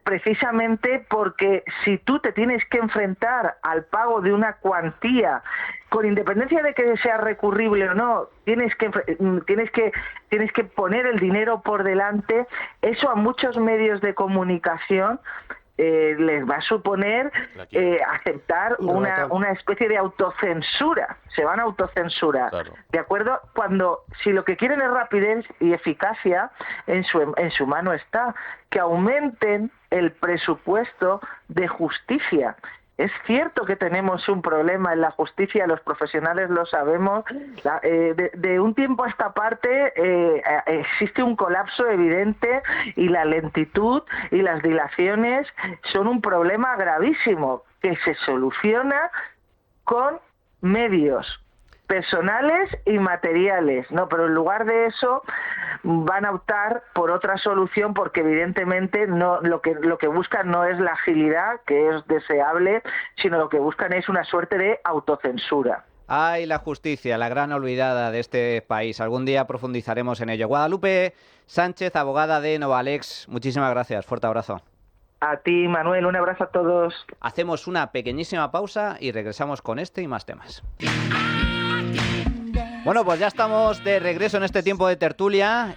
precisamente porque si tú te tienes que enfrentar al pago de una cuantía, con independencia de que sea recurrible o no, tienes que poner el dinero por delante, eso a muchos medios de comunicación les va a suponer aceptar una especie de autocensura. Se van a autocensurar. Claro. ¿De acuerdo? Si lo que quieren es rapidez y eficacia, en su mano está que aumenten el presupuesto de justicia. Es cierto que tenemos un problema en la justicia, los profesionales lo sabemos. De un tiempo a esta parte existe un colapso evidente y la lentitud y las dilaciones son un problema gravísimo que se soluciona con medios personales y materiales, no, pero en lugar de eso van a optar por otra solución porque evidentemente lo que buscan no es la agilidad, que es deseable, sino lo que buscan es una suerte de autocensura. Ay, la justicia, la gran olvidada de este país. Algún día profundizaremos en ello. Guadalupe Sánchez, abogada de Novalex, muchísimas gracias. Fuerte abrazo. A ti, Manuel, un abrazo a todos. Hacemos una pequeñísima pausa y regresamos con este y más temas. Bueno, pues ya estamos de regreso en este tiempo de tertulia.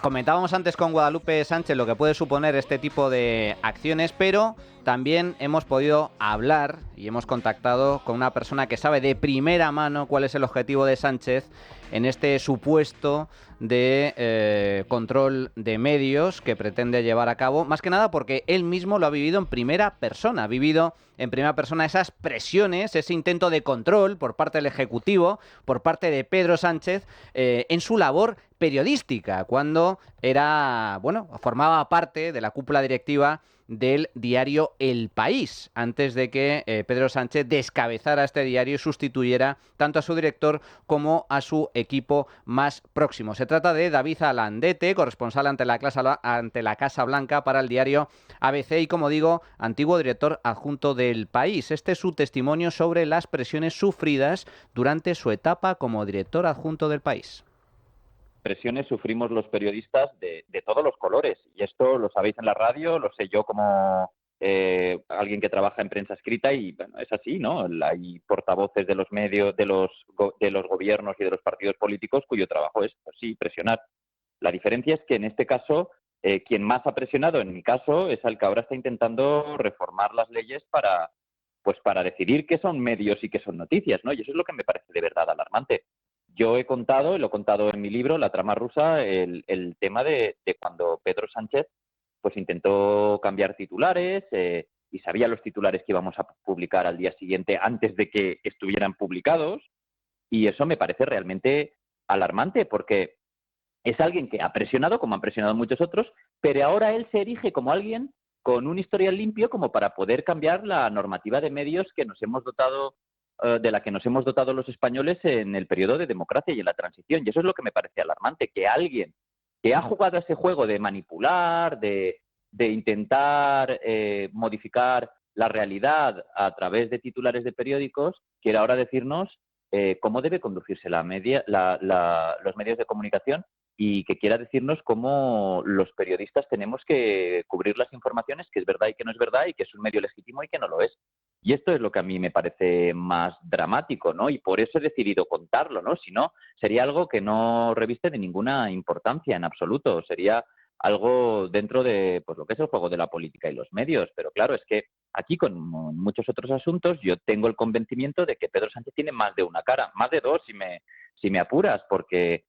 Comentábamos antes con Guadalupe Sánchez lo que puede suponer este tipo de acciones, pero también hemos podido hablar y hemos contactado con una persona que sabe de primera mano cuál es el objetivo de Sánchez en este supuesto de control de medios que pretende llevar a cabo, más que nada porque él mismo lo ha vivido en primera persona, ha vivido en primera persona esas presiones, ese intento de control por parte del Ejecutivo, por parte de Pedro Sánchez, en su labor periodística, cuando formaba parte de la cúpula directiva del diario El País, antes de que Pedro Sánchez descabezara este diario y sustituyera tanto a su director como a su equipo más próximo. Se trata de David Alandete, corresponsal ante la Casa Blanca para el diario ABC y, como digo, antiguo director adjunto del País. Este es su testimonio sobre las presiones sufridas durante su etapa como director adjunto del País. Presiones sufrimos los periodistas de todos los colores, y esto lo sabéis en la radio, lo sé yo como alguien que trabaja en prensa escrita, y bueno, es así, ¿no? Hay portavoces de los medios, de los gobiernos y de los partidos políticos cuyo trabajo es, pues sí, presionar. La diferencia es que en este caso quien más ha presionado, en mi caso, es el que ahora está intentando reformar las leyes para decidir qué son medios y qué son noticias, ¿no? Y eso es lo que me parece de verdad alarmante. Yo he contado, y lo he contado en mi libro, La trama rusa, el tema de cuando Pedro Sánchez pues intentó cambiar titulares y sabía los titulares que íbamos a publicar al día siguiente antes de que estuvieran publicados, y eso me parece realmente alarmante porque es alguien que ha presionado, como han presionado muchos otros, pero ahora él se erige como alguien con un historial limpio como para poder cambiar la normativa de medios que nos hemos dotado de la que nos hemos dotado los españoles en el periodo de democracia y en la transición. Y eso es lo que me parece alarmante, que alguien que ha jugado ese juego de manipular, de intentar modificar la realidad a través de titulares de periódicos, quiera ahora decirnos cómo debe conducirse los medios de comunicación, y que quiera decirnos cómo los periodistas tenemos que cubrir las informaciones, que es verdad y que no es verdad, y que es un medio legítimo y que no lo es. Y esto es lo que a mí me parece más dramático, ¿no? Y por eso he decidido contarlo, ¿no? Si no, sería algo que no reviste de ninguna importancia en absoluto. Sería algo dentro de pues lo que es el juego de la política y los medios. Pero claro, es que aquí, con muchos otros asuntos, yo tengo el convencimiento de que Pedro Sánchez tiene más de una cara, más de dos, si me apuras, porque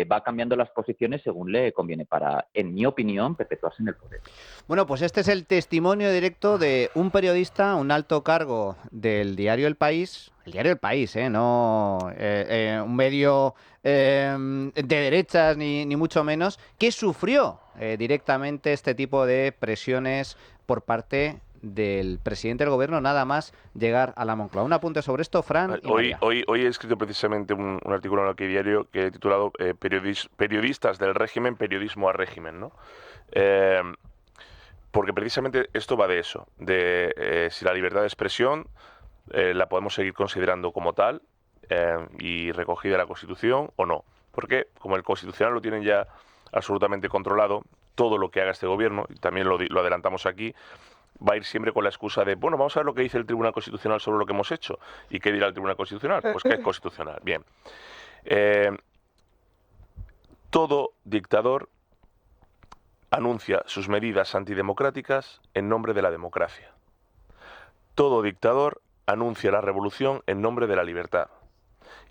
va cambiando las posiciones según le conviene para, en mi opinión, perpetuarse en el poder. Bueno, pues este es el testimonio directo de un periodista, un alto cargo del diario El País, no un medio de derechas ni mucho menos, que sufrió directamente este tipo de presiones por parte del presidente del gobierno nada más llegar a la Moncloa. Un apunte sobre esto, Fran. Hoy he escrito precisamente un artículo en el Diario que he titulado Periodistas del régimen, periodismo a régimen, ¿no? Porque precisamente esto va de eso, de si la libertad de expresión la podemos seguir considerando como tal y recogida en la Constitución o no. Porque como el Constitucional lo tienen ya absolutamente controlado, todo lo que haga este gobierno, y también lo adelantamos aquí, va a ir siempre con la excusa de, bueno, vamos a ver lo que dice el Tribunal Constitucional sobre lo que hemos hecho. ¿Y qué dirá el Tribunal Constitucional? Pues que es constitucional. Bien. Todo dictador anuncia sus medidas antidemocráticas en nombre de la democracia. Todo dictador anuncia la revolución en nombre de la libertad.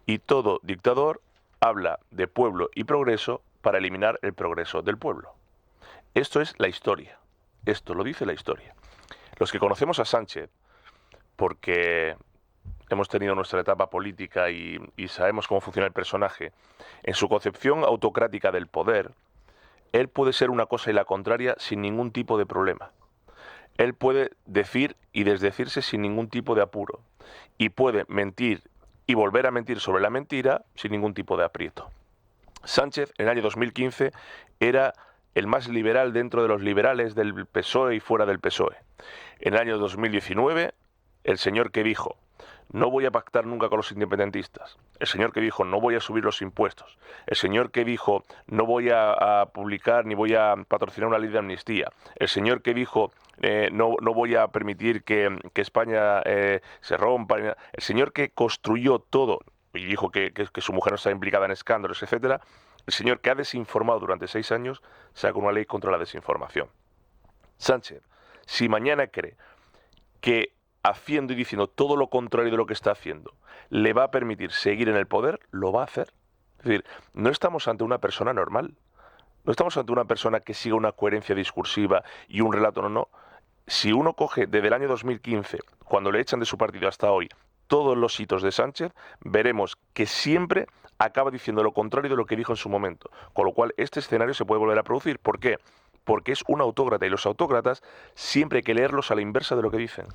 Y todo dictador habla de pueblo y progreso para eliminar el progreso del pueblo. Esto es la historia. Esto lo dice la historia. Los que conocemos a Sánchez, porque hemos tenido nuestra etapa política y sabemos cómo funciona el personaje, en su concepción autocrática del poder, él puede ser una cosa y la contraria sin ningún tipo de problema. Él puede decir y desdecirse sin ningún tipo de apuro. Y puede mentir y volver a mentir sobre la mentira sin ningún tipo de aprieto. Sánchez, en el año 2015, era el más liberal dentro de los liberales del PSOE y fuera del PSOE. En el año 2019, el señor que dijo no voy a pactar nunca con los independentistas, el señor que dijo no voy a subir los impuestos, el señor que dijo no voy a publicar ni voy a patrocinar una ley de amnistía, el señor que dijo no voy a permitir que España se rompa, el señor que construyó todo y dijo que su mujer no está implicada en escándalos, etcétera, el señor que ha desinformado durante 6 años saca una ley contra la desinformación. Sánchez, si mañana cree que haciendo y diciendo todo lo contrario de lo que está haciendo le va a permitir seguir en el poder, lo va a hacer. Es decir, no estamos ante una persona normal, no estamos ante una persona que siga una coherencia discursiva y un relato, no. Si uno coge desde el año 2015, cuando le echan de su partido hasta hoy, todos los hitos de Sánchez, veremos que siempre acaba diciendo lo contrario de lo que dijo en su momento. Con lo cual, este escenario se puede volver a producir. ¿Por qué? Porque es un autócrata y los autócratas siempre hay que leerlos a la inversa de lo que dicen.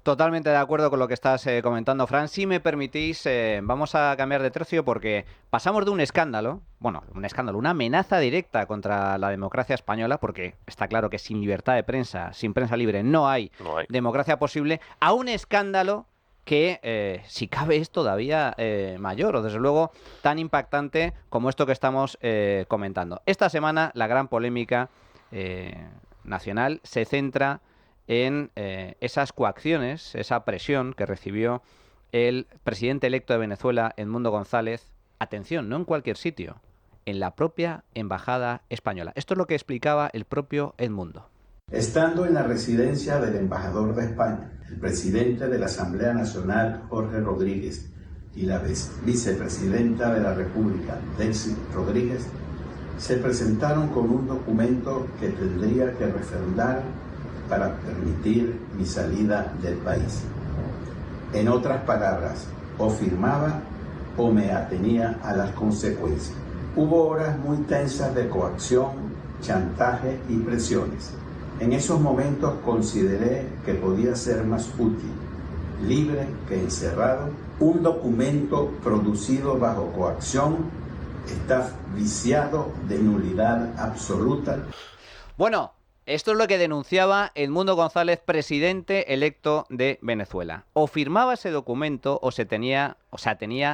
Totalmente de acuerdo con lo que estás comentando, Fran. Si me permitís, vamos a cambiar de tercio porque pasamos de un escándalo, una amenaza directa contra la democracia española, porque está claro que sin libertad de prensa, sin prensa libre, no hay democracia posible, a un escándalo que, si cabe, es todavía mayor, o desde luego tan impactante como esto que estamos comentando. Esta semana la gran polémica nacional se centra en esas coacciones, esa presión que recibió el presidente electo de Venezuela, Edmundo González, atención, no en cualquier sitio, en la propia embajada española. Esto es lo que explicaba el propio Edmundo. Estando en la residencia del embajador de España, el presidente de la Asamblea Nacional, Jorge Rodríguez, y la vicepresidenta de la República, Delcy Rodríguez, se presentaron con un documento que tendría que refrendar para permitir mi salida del país. En otras palabras, o firmaba o me atenía a las consecuencias. Hubo horas muy tensas de coacción, chantaje y presiones. En esos momentos consideré que podía ser más útil, libre que encerrado. Un documento producido bajo coacción está viciado de nulidad absoluta. Bueno, esto es lo que denunciaba Edmundo González, presidente electo de Venezuela. O firmaba ese documento o se atenía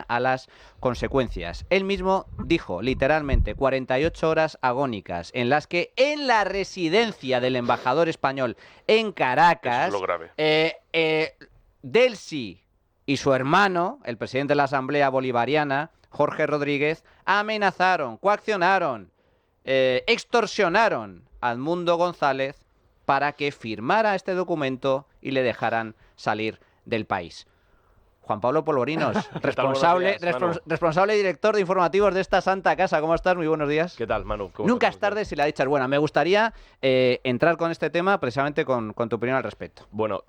a las consecuencias. Él mismo dijo, literalmente, 48 horas agónicas en las que en la residencia del embajador español en Caracas, eso es lo grave. Delcy y su hermano, el presidente de la Asamblea Bolivariana, Jorge Rodríguez, amenazaron, coaccionaron, extorsionaron a Edmundo González para que firmara este documento y le dejaran salir del país. Juan Pablo Polvorinos, responsable director de informativos de esta santa casa. ¿Cómo estás? Muy buenos días. ¿Qué tal, Manu? Nunca es tarde si la dicha es buena. Me gustaría entrar con este tema precisamente con tu opinión al respecto. Bueno,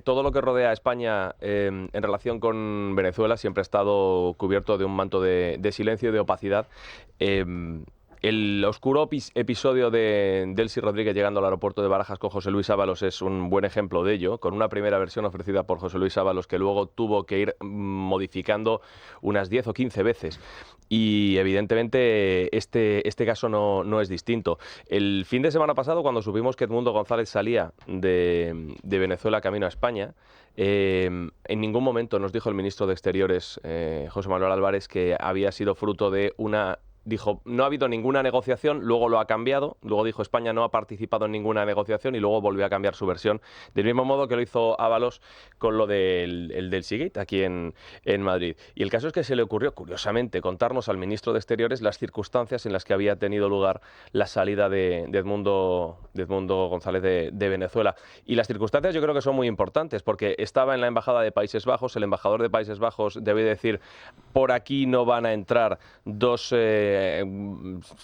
todo lo que rodea a España en relación con Venezuela siempre ha estado cubierto de un manto de silencio y de opacidad. El oscuro episodio de Delcy Rodríguez llegando al aeropuerto de Barajas con José Luis Ábalos es un buen ejemplo de ello, con una primera versión ofrecida por José Luis Ábalos que luego tuvo que ir modificando unas 10 o 15 veces. Y evidentemente este caso no es distinto. El fin de semana pasado, cuando supimos que Edmundo González salía de Venezuela camino a España, en ningún momento nos dijo el ministro de Exteriores, José Manuel Álvarez, que había sido fruto de una... Dijo, no ha habido ninguna negociación, luego lo ha cambiado, luego dijo España no ha participado en ninguna negociación y luego volvió a cambiar su versión, del mismo modo que lo hizo Ábalos con lo del Seagate aquí en Madrid. Y el caso es que se le ocurrió, curiosamente, contarnos al ministro de Exteriores las circunstancias en las que había tenido lugar la salida de Edmundo González de Venezuela. Y las circunstancias yo creo que son muy importantes, porque estaba en la Embajada de Países Bajos, el embajador de Países Bajos debe decir, por aquí no van a entrar dos...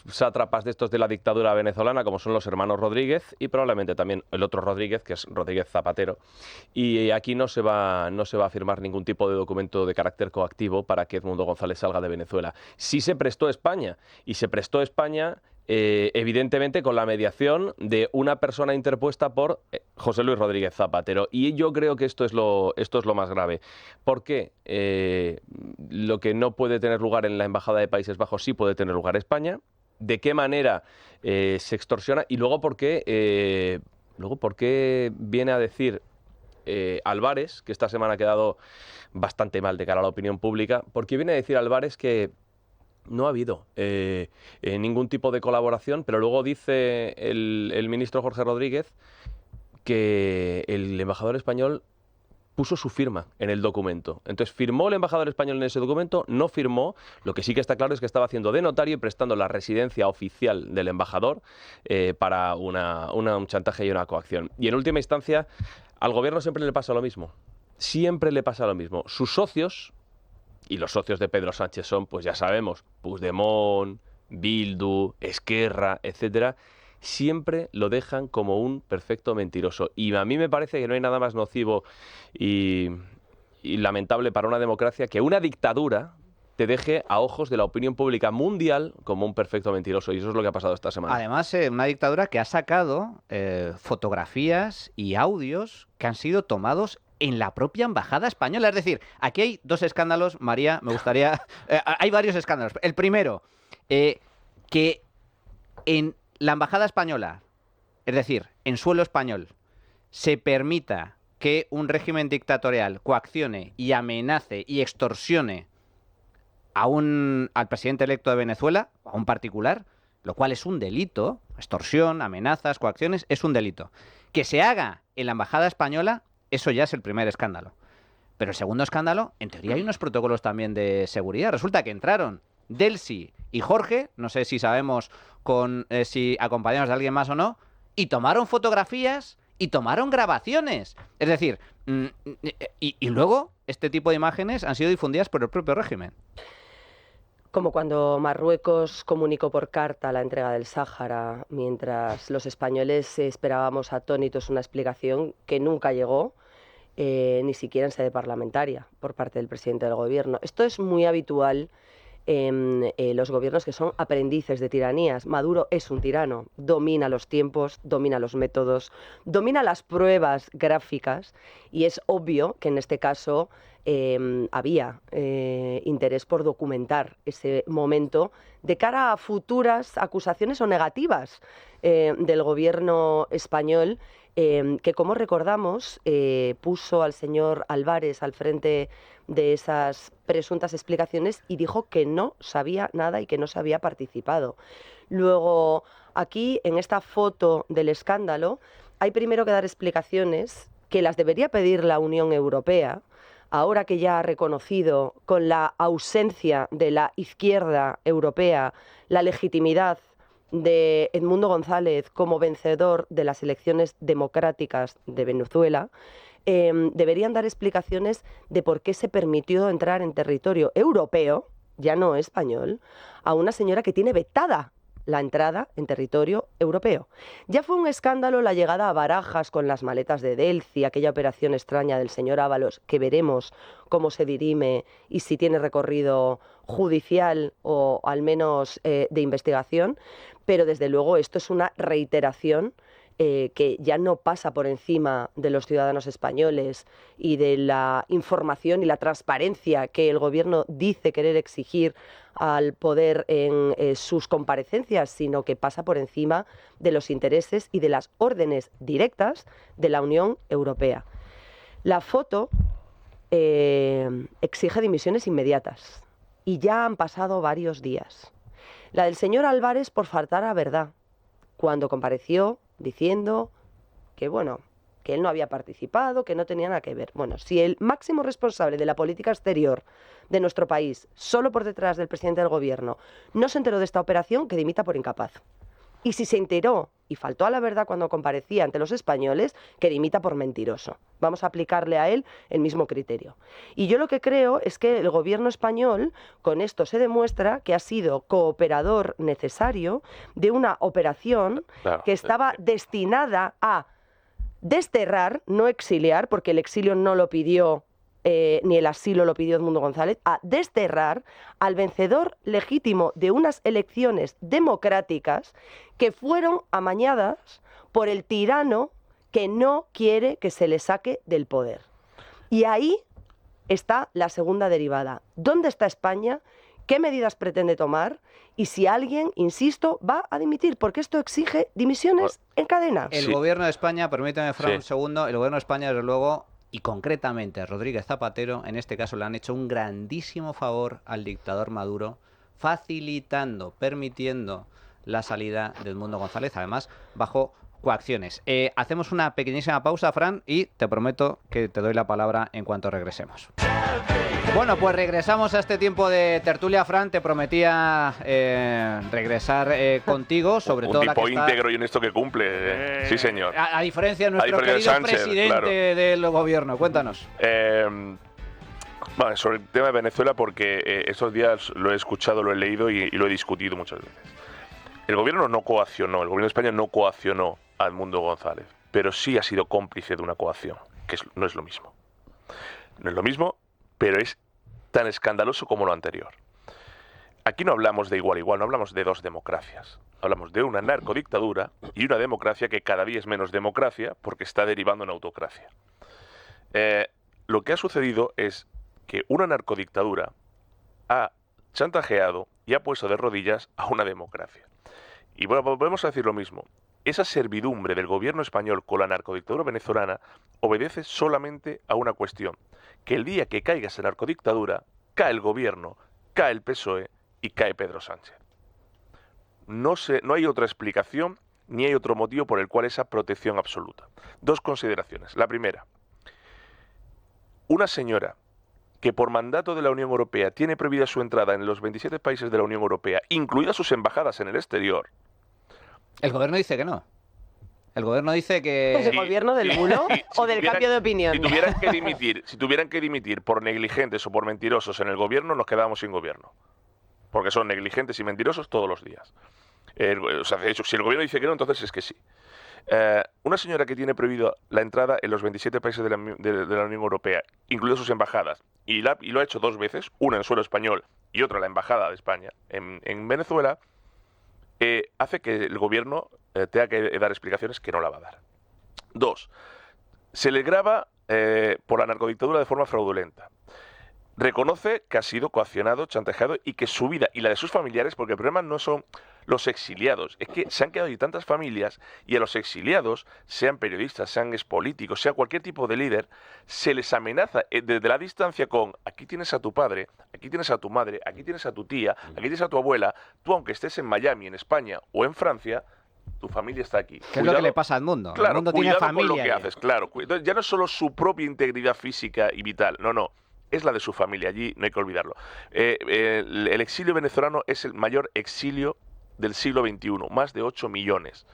sátrapas de estos de la dictadura venezolana, como son los hermanos Rodríguez y probablemente también el otro Rodríguez, que es Rodríguez Zapatero. Y aquí no se va a firmar ningún tipo de documento de carácter coactivo para que Edmundo González salga de Venezuela. Sí se prestó España, y se prestó España evidentemente con la mediación de una persona interpuesta por José Luis Rodríguez Zapatero. Y yo creo que esto es lo más grave. ¿Por qué? Lo que no puede tener lugar en la Embajada de Países Bajos sí puede tener lugar en España. ¿De qué manera se extorsiona? Y luego, ¿por qué viene a decir Álvarez, que esta semana ha quedado bastante mal de cara a la opinión pública, porque viene a decir Álvarez que no ha habido ningún tipo de colaboración, pero luego dice el ministro Jorge Rodríguez que el embajador español puso su firma en el documento. Entonces, ¿firmó el embajador español en ese documento? No firmó. Lo que sí que está claro es que estaba haciendo de notario y prestando la residencia oficial del embajador para un chantaje y una coacción. Y en última instancia, al gobierno siempre le pasa lo mismo. Siempre le pasa lo mismo. Sus socios, y los socios de Pedro Sánchez son, pues ya sabemos, Puigdemont, Bildu, Esquerra, etcétera, siempre lo dejan como un perfecto mentiroso. Y a mí me parece que no hay nada más nocivo y lamentable para una democracia que una dictadura te deje a ojos de la opinión pública mundial como un perfecto mentiroso. Y eso es lo que ha pasado esta semana. Además, una dictadura que ha sacado fotografías y audios que han sido tomados en la propia embajada española. Es decir, aquí hay dos escándalos, María, me gustaría... hay varios escándalos. El primero, que en la embajada española, es decir, en suelo español, se permita que un régimen dictatorial coaccione y amenace y extorsione al presidente electo de Venezuela, a un particular, lo cual es un delito. Extorsión, amenazas, coacciones, es un delito. Que se haga en la embajada española, eso ya es el primer escándalo. Pero el segundo escándalo, en teoría hay unos protocolos también de seguridad. Resulta que entraron Delcy y Jorge, no sé si sabemos si acompañados de alguien más o no, y tomaron fotografías y tomaron grabaciones. Es decir, y luego este tipo de imágenes han sido difundidas por el propio régimen. Como cuando Marruecos comunicó por carta la entrega del Sáhara, mientras los españoles esperábamos atónitos una explicación que nunca llegó, ni siquiera en sede parlamentaria, por parte del presidente del gobierno. Esto es muy habitual en los gobiernos que son aprendices de tiranías. Maduro es un tirano, domina los tiempos, domina los métodos, domina las pruebas gráficas, y es obvio que en este caso había interés por documentar ese momento de cara a futuras acusaciones o negativas del gobierno español, que, como recordamos, puso al señor Álvarez al frente de esas presuntas explicaciones y dijo que no sabía nada y que no se había participado. Luego, aquí, en esta foto del escándalo, hay primero que dar explicaciones que las debería pedir la Unión Europea, ahora que ya ha reconocido, con la ausencia de la izquierda europea, la legitimidad de Edmundo González como vencedor de las elecciones democráticas de Venezuela. Deberían dar explicaciones de por qué se permitió entrar en territorio europeo, ya no español, a una señora que tiene vetada la entrada en territorio europeo. Ya fue un escándalo la llegada a Barajas con las maletas de Delcy, aquella operación extraña del señor Ábalos, que veremos cómo se dirime y si tiene recorrido judicial o al menos de investigación, pero desde luego esto es una reiteración que ya no pasa por encima de los ciudadanos españoles y de la información y la transparencia que el gobierno dice querer exigir al poder en sus comparecencias, sino que pasa por encima de los intereses y de las órdenes directas de la Unión Europea. La foto exige dimisiones inmediatas y ya han pasado varios días. La del señor Álvarez por faltar a verdad, cuando compareció diciendo que, bueno, que él no había participado, que no tenía nada que ver. Bueno, si el máximo responsable de la política exterior de nuestro país, solo por detrás del presidente del gobierno, no se enteró de esta operación, que dimita por incapaz. Y si se enteró y faltó a la verdad cuando comparecía ante los españoles, que dimita por mentiroso. Vamos a aplicarle a él el mismo criterio. Y yo lo que creo es que el gobierno español, con esto se demuestra que ha sido cooperador necesario de una operación que estaba destinada a desterrar, no exiliar, porque el exilio no lo pidió ni el asilo lo pidió Edmundo González, a desterrar al vencedor legítimo de unas elecciones democráticas que fueron amañadas por el tirano que no quiere que se le saque del poder. Y ahí está la segunda derivada. ¿Dónde está España? ¿Qué medidas pretende tomar? Y si alguien, insisto, va a dimitir, porque esto exige dimisiones en cadena. El gobierno de España, permítame, Fran, un segundo, el gobierno de España, desde luego, y concretamente Rodríguez Zapatero, en este caso le han hecho un grandísimo favor al dictador Maduro, facilitando, permitiendo la salida de Edmundo González, además bajo coacciones. Hacemos una pequeñísima pausa, Fran, y te prometo que te doy la palabra en cuanto regresemos. Bueno, pues regresamos a este tiempo de tertulia, Fran. Te prometía regresar contigo, sobre todo un la que tipo está... íntegro y honesto que cumple. Sí, señor. A diferencia de nuestro diferencia querido de Sánchez, presidente claro. del gobierno. Cuéntanos. Bueno, sobre el tema de Venezuela, porque estos días lo he escuchado, lo he leído y lo he discutido muchas veces. El gobierno no coaccionó, el gobierno de España no coaccionó a Edmundo González, pero sí ha sido cómplice de una coacción, que no es lo mismo. No es lo mismo, pero es tan escandaloso como lo anterior. Aquí no hablamos de igual a igual, no hablamos de dos democracias. Hablamos de una narcodictadura y una democracia que cada día es menos democracia porque está derivando en autocracia. Lo que ha sucedido es que una narcodictadura ha chantajeado y ha puesto de rodillas a una democracia. Y bueno, volvemos a decir lo mismo. Esa servidumbre del gobierno español con la narcodictadura venezolana obedece solamente a una cuestión: que el día que caiga esa narcodictadura, cae el gobierno, cae el PSOE y cae Pedro Sánchez. No hay otra explicación ni hay otro motivo por el cual esa protección absoluta. Dos consideraciones. La primera, una señora que por mandato de la Unión Europea tiene prohibida su entrada en los 27 países de la Unión Europea, incluidas sus embajadas en el exterior. El gobierno dice que no. El gobierno dice que... Pues el gobierno del bulo o del cambio de opinión. Si tuvieran que dimitir por negligentes o por mentirosos en el gobierno, nos quedamos sin gobierno. Porque son negligentes y mentirosos todos los días. De hecho, si el gobierno dice que no, entonces es que sí. Una señora que tiene prohibido la entrada en los 27 países de la Unión Europea, incluidas sus embajadas, y lo ha hecho dos veces, una en suelo español y otra en la Embajada de España en Venezuela, hace que el gobierno tenga que dar explicaciones que no la va a dar. Dos, se le grava por la narcodictadura de forma fraudulenta. Reconoce que ha sido coaccionado, chantajeado y que su vida y la de sus familiares, porque el problema no son los exiliados, es que se han quedado ahí tantas familias y a los exiliados, sean periodistas, sean expolíticos, sea cualquier tipo de líder, se les amenaza desde la distancia con: aquí tienes a tu padre, aquí tienes a tu madre, aquí tienes a tu tía, aquí tienes a tu abuela, tú aunque estés en Miami, en España o en Francia, tu familia está aquí. ¿Qué es lo que le pasa al mundo? Claro, el mundo tiene familia. Con lo que haces, claro. Ya no es solo su propia integridad física y vital, no. Es la de su familia, allí no hay que olvidarlo. El exilio venezolano es el mayor exilio del siglo XXI, más de 8 millones.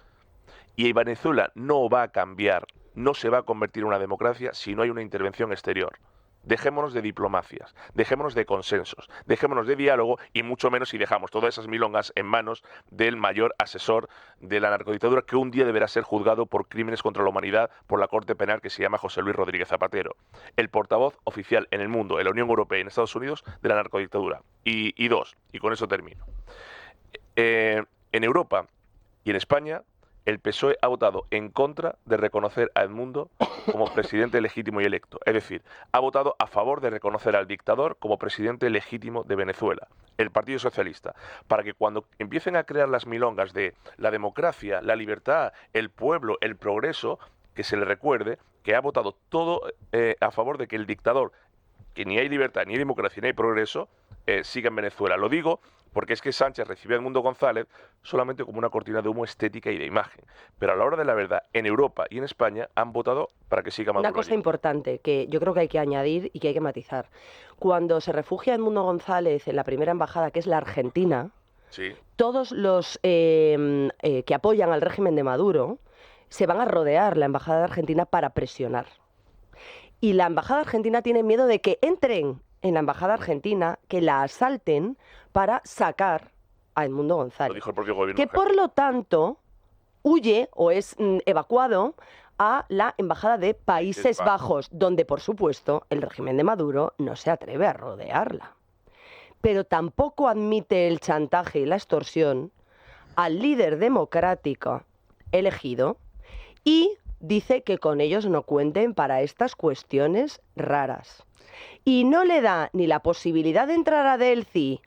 Y Venezuela no va a cambiar, no se va a convertir en una democracia si no hay una intervención exterior. Dejémonos de diplomacias, dejémonos de consensos, dejémonos de diálogo y mucho menos si dejamos todas esas milongas en manos del mayor asesor de la narcodictadura, que un día deberá ser juzgado por crímenes contra la humanidad por la Corte Penal, que se llama José Luis Rodríguez Zapatero, el portavoz oficial en el mundo, en la Unión Europea y en Estados Unidos de la narcodictadura. Y dos, y con eso termino. En Europa y en España, el PSOE ha votado en contra de reconocer a Edmundo como presidente legítimo y electo. Es decir, ha votado a favor de reconocer al dictador como presidente legítimo de Venezuela, el Partido Socialista, para que cuando empiecen a crear las milongas de la democracia, la libertad, el pueblo, el progreso, que se le recuerde que ha votado todo a favor de que el dictador, que ni hay libertad, ni hay democracia, ni hay progreso, siga en Venezuela. Lo digo porque es que Sánchez recibe a Edmundo González solamente como una cortina de humo estética y de imagen. Pero a la hora de la verdad, en Europa y en España han votado para que siga Maduro. Una cosa importante que yo creo que hay que añadir y que hay que matizar. Cuando se refugia Edmundo González en la primera embajada, que es la Argentina, sí, todos los que apoyan al régimen de Maduro se van a rodear la embajada de Argentina para presionar. Y la embajada argentina tiene miedo de que entren en la embajada argentina, que la asalten para sacar a Edmundo González. Lo dijo el propio gobierno. Que por lo tanto huye o es evacuado a la embajada de Países Bajos, donde por supuesto el régimen de Maduro no se atreve a rodearla. Pero tampoco admite el chantaje y la extorsión al líder democrático elegido y dice que con ellos no cuenten para estas cuestiones raras. Y no le da ni la posibilidad de entrar a Delci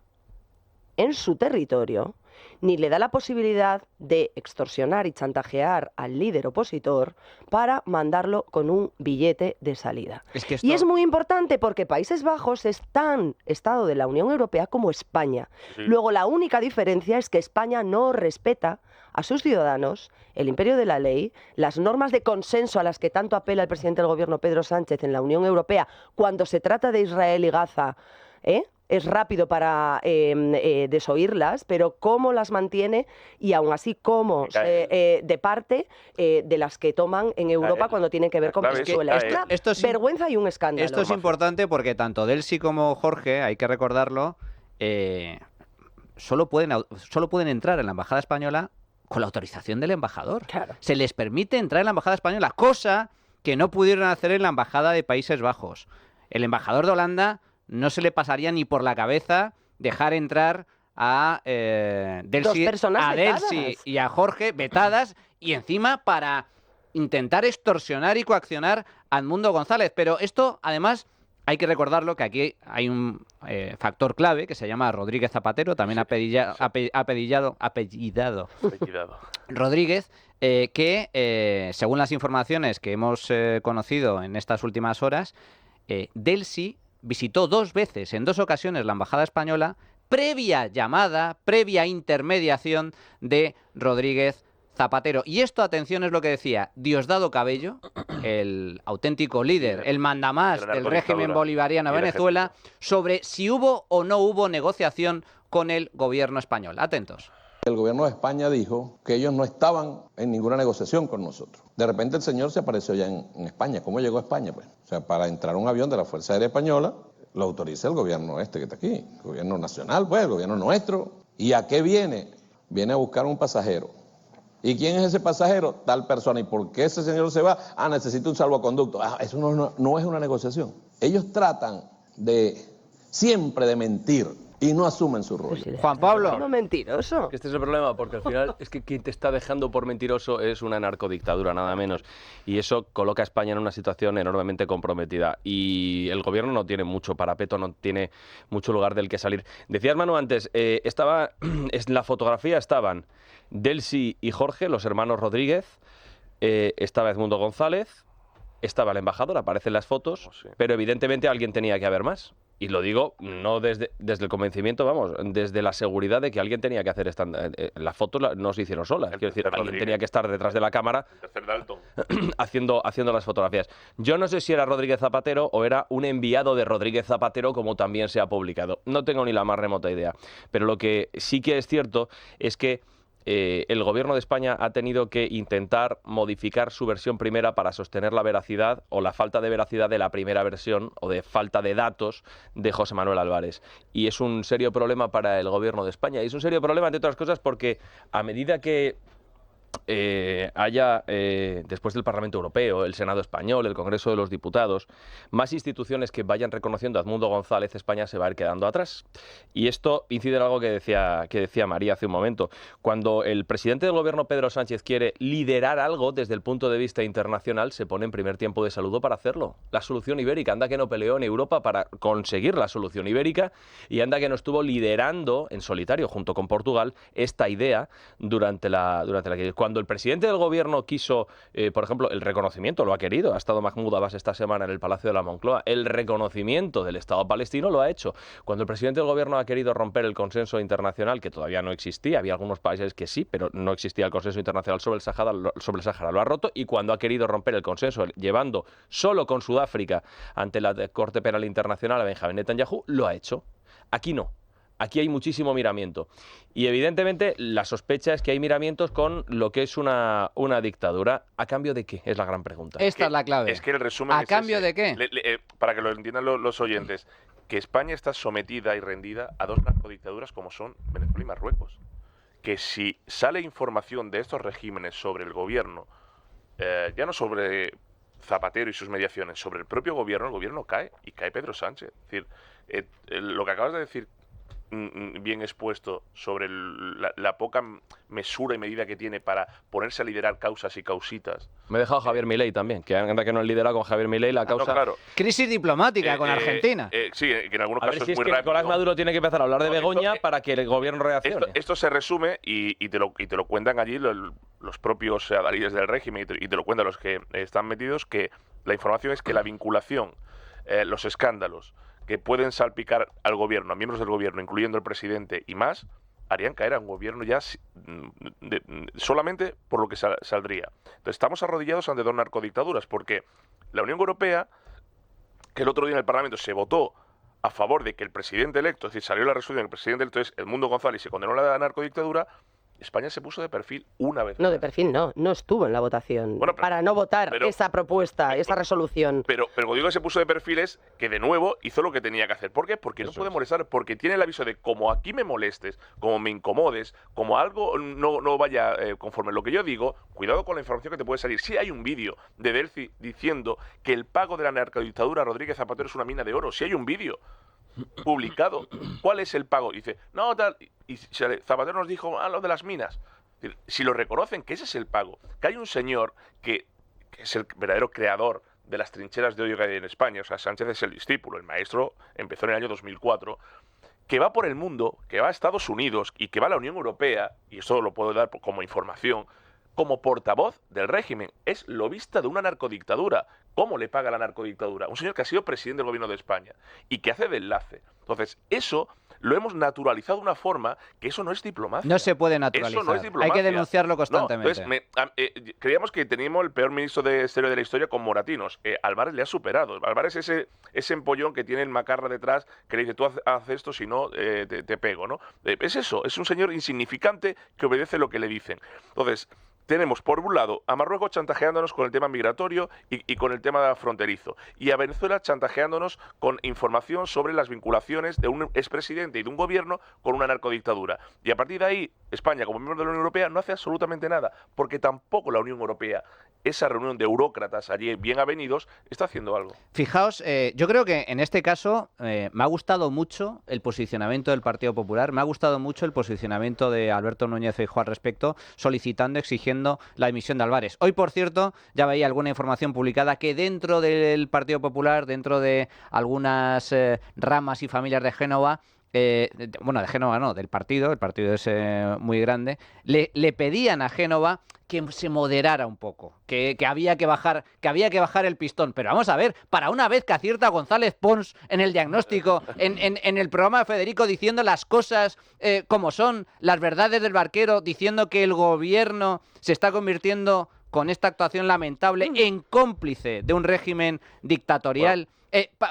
en su territorio, ni le da la posibilidad de extorsionar y chantajear al líder opositor para mandarlo con un billete de salida. Y es muy importante porque Países Bajos es tan Estado de la Unión Europea como España. Luego, la única diferencia es que España no respeta a sus ciudadanos, el imperio de la ley, las normas de consenso a las que tanto apela el presidente del Gobierno, Pedro Sánchez, en la Unión Europea, cuando se trata de Israel y Gaza, es rápido para desoírlas, pero cómo las mantiene y aún así cómo de parte de las que toman en Europa cuando tienen que ver con Venezuela. Esto es vergüenza y un escándalo. Esto es importante porque tanto Delcy como Jorge, hay que recordarlo, solo pueden entrar en la embajada española con la autorización del embajador. Claro. Se les permite entrar en la embajada española, cosa que no pudieron hacer en la embajada de Países Bajos. El embajador de Holanda no se le pasaría ni por la cabeza dejar entrar a Delcy y a Jorge vetadas, y encima para intentar extorsionar y coaccionar a Edmundo González. Pero esto, además, hay que recordarlo, que aquí hay un factor clave que se llama Rodríguez Zapatero, también apellidado Rodríguez, que según las informaciones que hemos conocido en estas últimas horas, Delcy visitó 2 veces, en 2 ocasiones, la embajada española, previa llamada, previa intermediación de Rodríguez Zapatero. Y esto, atención, es lo que decía Diosdado Cabello, el auténtico líder, el mandamás del régimen bolivariano de Venezuela, sobre si hubo o no hubo negociación con el gobierno español. Atentos. El gobierno de España dijo que ellos no estaban en ninguna negociación con nosotros. De repente el señor se apareció ya en España. ¿Cómo llegó a España? Pues, o sea, para entrar un avión de la Fuerza Aérea Española, lo autoriza el gobierno que está aquí, el gobierno nacional, pues, el gobierno nuestro. ¿Y a qué viene? Viene a buscar un pasajero. ¿Y quién es ese pasajero? Tal persona. ¿Y por qué ese señor se va? Necesita un salvoconducto. Eso no es una negociación. Ellos tratan siempre de mentir y no asumen su rol. Juan Pablo. No, mentiroso. Este es el problema, porque al final es que quien te está dejando por mentiroso es una narcodictadura, nada menos. Y eso coloca a España en una situación enormemente comprometida. Y el gobierno no tiene mucho parapeto, no tiene mucho lugar del que salir. Decías, Manu, antes, en la fotografía estaban Delcy y Jorge, los hermanos Rodríguez, estaba Edmundo González, estaba el embajador, aparecen las fotos, pero evidentemente alguien tenía que haber más. Y lo digo no desde el convencimiento, vamos, desde la seguridad de que alguien tenía que hacer las fotos no se hicieron solas. Quiero decir, alguien tenía que estar detrás de la cámara haciendo las fotografías. Yo no sé si era Rodríguez Zapatero o era un enviado de Rodríguez Zapatero, como también se ha publicado. No tengo ni la más remota idea. Pero lo que sí que es cierto es que el gobierno de España ha tenido que intentar modificar su versión primera para sostener la veracidad o la falta de veracidad de la primera versión o de falta de datos de José Manuel Álvarez. Y es un serio problema para el gobierno de España. Y es un serio problema, entre otras cosas, porque a medida que después del Parlamento Europeo, el Senado español, el Congreso de los Diputados, más instituciones que vayan reconociendo a Edmundo González, España se va a ir quedando atrás. Y esto incide en algo que decía María hace un momento. Cuando el presidente del gobierno, Pedro Sánchez, quiere liderar algo desde el punto de vista internacional, se pone en primer tiempo de saludo para hacerlo. La solución ibérica, anda que no peleó en Europa para conseguir la solución ibérica, y anda que no estuvo liderando en solitario, junto con Portugal, esta idea durante la crisis. Cuando el presidente del gobierno quiso, por ejemplo, el reconocimiento, lo ha querido, ha estado Mahmoud Abbas esta semana en el Palacio de la Moncloa, el reconocimiento del Estado palestino lo ha hecho. Cuando el presidente del gobierno ha querido romper el consenso internacional, que todavía no existía, había algunos países que sí, pero no existía el consenso internacional sobre el Sáhara, lo ha roto. Y cuando ha querido romper el consenso, llevando solo con Sudáfrica ante la Corte Penal Internacional a Benjamín Netanyahu, lo ha hecho. Aquí no. Aquí hay muchísimo miramiento. Y evidentemente la sospecha es que hay miramientos con lo que es una dictadura. ¿A cambio de qué? Es la gran pregunta. Esta es la clave. Es que el resumen ¿A cambio de qué? Para que lo entiendan los oyentes, que España está sometida y rendida a 2 narcodictaduras como son Venezuela y Marruecos. Que si sale información de estos regímenes sobre el gobierno, ya no sobre Zapatero y sus mediaciones, sobre el propio gobierno, el gobierno cae, y cae Pedro Sánchez. Es decir, lo que acabas de decir, bien expuesto sobre la poca mesura y medida que tiene para ponerse a liderar causas y causitas. Me he dejado Javier Milei también, que anda que no es liderado con Javier Milei la causa. No, claro. Crisis diplomática con Argentina. Sí, que en algunos a casos ver si es muy que rápido. Nicolás Maduro tiene que empezar a hablar de Begoña para que el gobierno reaccione. Esto se resume y te lo cuentan allí los propios adalides del régimen y te lo cuentan los que están metidos, que la información es que la vinculación, los escándalos que pueden salpicar al gobierno, a miembros del gobierno, incluyendo el presidente y más, harían caer a un gobierno ya solamente por lo que saldría. Entonces estamos arrodillados ante dos narcodictaduras, porque la Unión Europea, que el otro día en el Parlamento se votó a favor de que el presidente electo, es decir, salió la resolución del presidente electo, es Edmundo González, y se condenó la narcodictadura, España se puso de perfil una vez. No, de perfil no estuvo en la votación para no votar esa propuesta, esa resolución. Pero digo que se puso de perfil es que de nuevo hizo lo que tenía que hacer. ¿Por qué? Porque no puede molestar, porque tiene el aviso de como aquí me molestes, como me incomodes, como algo no vaya conforme lo que yo digo, cuidado con la información que te puede salir. Si hay un vídeo de Delci diciendo que el pago de la narcodictadura a Rodríguez Zapatero es una mina de oro, si hay un vídeo publicado, ¿cuál es el pago? Y dice, no, tal, y Zapatero nos dijo, lo de las minas. Si lo reconocen, que ese es el pago, que hay un señor que es el verdadero creador de las trincheras de odio que hay en España, o sea, Sánchez es el discípulo, el maestro empezó en el año 2004, que va por el mundo, que va a Estados Unidos y que va a la Unión Europea, y esto lo puedo dar como información, como portavoz del régimen, es lobista de una narcodictadura. ¿Cómo le paga la narcodictadura? Un señor que ha sido presidente del gobierno de España y que hace de enlace. Entonces, eso lo hemos naturalizado de una forma que eso no es diplomacia. No se puede naturalizar. Eso no es diplomacia. Hay que denunciarlo constantemente. No, entonces, creíamos que teníamos el peor ministro de Exterior de la historia con Moratinos. Álvarez le ha superado. Álvarez es ese empollón que tiene el macarra detrás que le dice, tú haz esto, si no, te pego, ¿no? Es eso, es un señor insignificante que obedece lo que le dicen. Entonces, tenemos, por un lado, a Marruecos chantajeándonos con el tema migratorio y con el tema fronterizo. Y a Venezuela chantajeándonos con información sobre las vinculaciones de un expresidente y de un gobierno con una narcodictadura. Y a partir de ahí, España, como miembro de la Unión Europea, no hace absolutamente nada, porque tampoco la Unión Europea, esa reunión de eurócratas allí bien avenidos, está haciendo algo. Fijaos, yo creo que en este caso me ha gustado mucho el posicionamiento del Partido Popular, me ha gustado mucho el posicionamiento de Alberto Núñez Feijóo al respecto, solicitando, exigiendo la dimisión de Álvarez. Hoy, por cierto, ya veía alguna información publicada que dentro del Partido Popular, dentro de algunas ramas y familias de Génova, bueno, de Génova no, del partido, el partido es muy grande, le pedían a Génova que se moderara un poco, que había que bajar el pistón. Pero vamos a ver, para una vez que acierta González Pons en el diagnóstico, en el programa de Federico, diciendo las cosas como son, las verdades del barquero, diciendo que el gobierno se está convirtiendo con esta actuación lamentable en cómplice de un régimen dictatorial,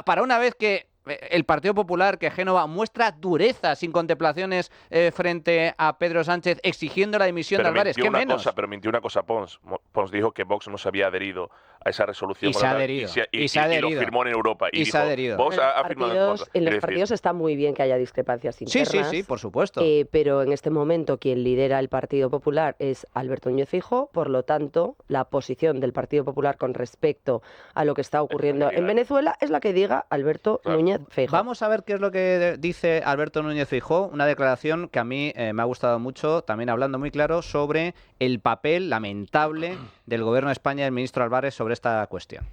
para una vez que el Partido Popular, que Génova muestra dureza sin contemplaciones frente a Pedro Sánchez exigiendo la dimisión de Álvarez. ¿Qué menos? Pero mintió una cosa Pons. Pons dijo que Vox no se había adherido a esa resolución. Y se ha adherido. Y lo firmó en Europa. Y se ha adherido. Vox ha firmado en los partidos está muy bien que haya discrepancias internas. Sí, por supuesto. Pero en este momento quien lidera el Partido Popular es Alberto Núñez Feijóo. Por lo tanto, la posición del Partido Popular con respecto a lo que está ocurriendo en Venezuela es la que diga Alberto Núñez Feijóo. Vamos a ver qué es lo que dice Alberto Núñez Feijóo, una declaración que a mí me ha gustado mucho, también hablando muy claro sobre el papel lamentable del Gobierno de España y del ministro Álvarez sobre esta cuestión.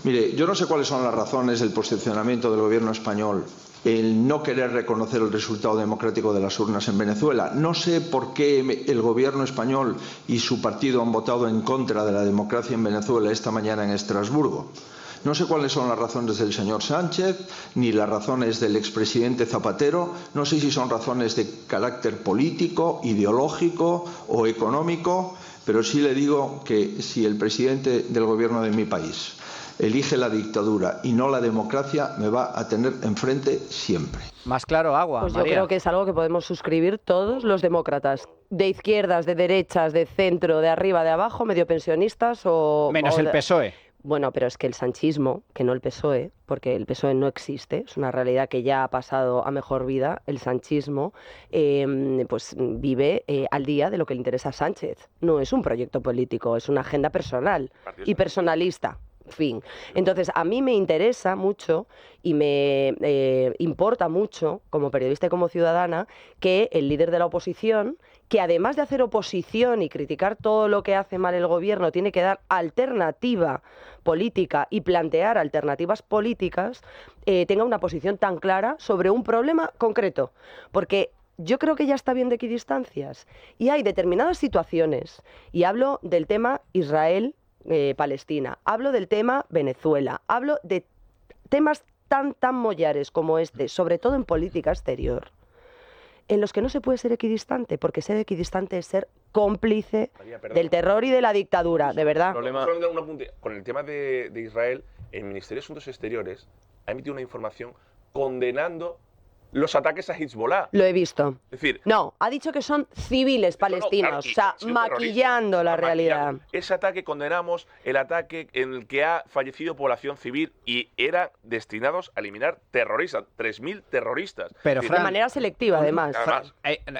Mire, yo no sé cuáles son las razones del posicionamiento del Gobierno español, el no querer reconocer el resultado democrático de las urnas en Venezuela. No sé por qué el Gobierno español y su partido han votado en contra de la democracia en Venezuela esta mañana en Estrasburgo. No sé cuáles son las razones del señor Sánchez, ni las razones del expresidente Zapatero. No sé si son razones de carácter político, ideológico o económico, pero sí le digo que si el presidente del gobierno de mi país elige la dictadura y no la democracia, me va a tener enfrente siempre. Más claro, agua. Pues María. Yo creo que es algo que podemos suscribir todos los demócratas, de izquierdas, de derechas, de centro, de arriba, de abajo, medio pensionistas o... Menos el PSOE. Bueno, pero es que el sanchismo, que no el PSOE, porque el PSOE no existe, es una realidad que ya ha pasado a mejor vida, el sanchismo pues vive al día de lo que le interesa a Sánchez. No es un proyecto político, es una agenda personal y personalista. Fin. Entonces, a mí me interesa mucho y me importa mucho, como periodista y como ciudadana, que el líder de la oposición, que además de hacer oposición y criticar todo lo que hace mal el gobierno, tiene que dar alternativa política y plantear alternativas políticas, tenga una posición tan clara sobre un problema concreto. Porque yo creo que ya está bien de equidistancias. Y hay determinadas situaciones, y hablo del tema Israel, Palestina, hablo del tema Venezuela, hablo de temas tan mollares como este, sobre todo en política exterior, en los que no se puede ser equidistante, porque ser equidistante es ser cómplice del terror y de la dictadura, de verdad. Con el tema de Israel, el Ministerio de Asuntos Exteriores ha emitido una información condenando los ataques a Hezbollah. Lo he visto. Es decir, no, ha dicho que son civiles palestinos, o sea, maquillando la realidad. Ese ataque condenamos, el ataque en el que ha fallecido población civil y eran destinados a eliminar terroristas, 3.000 terroristas. Pero, de manera selectiva, además.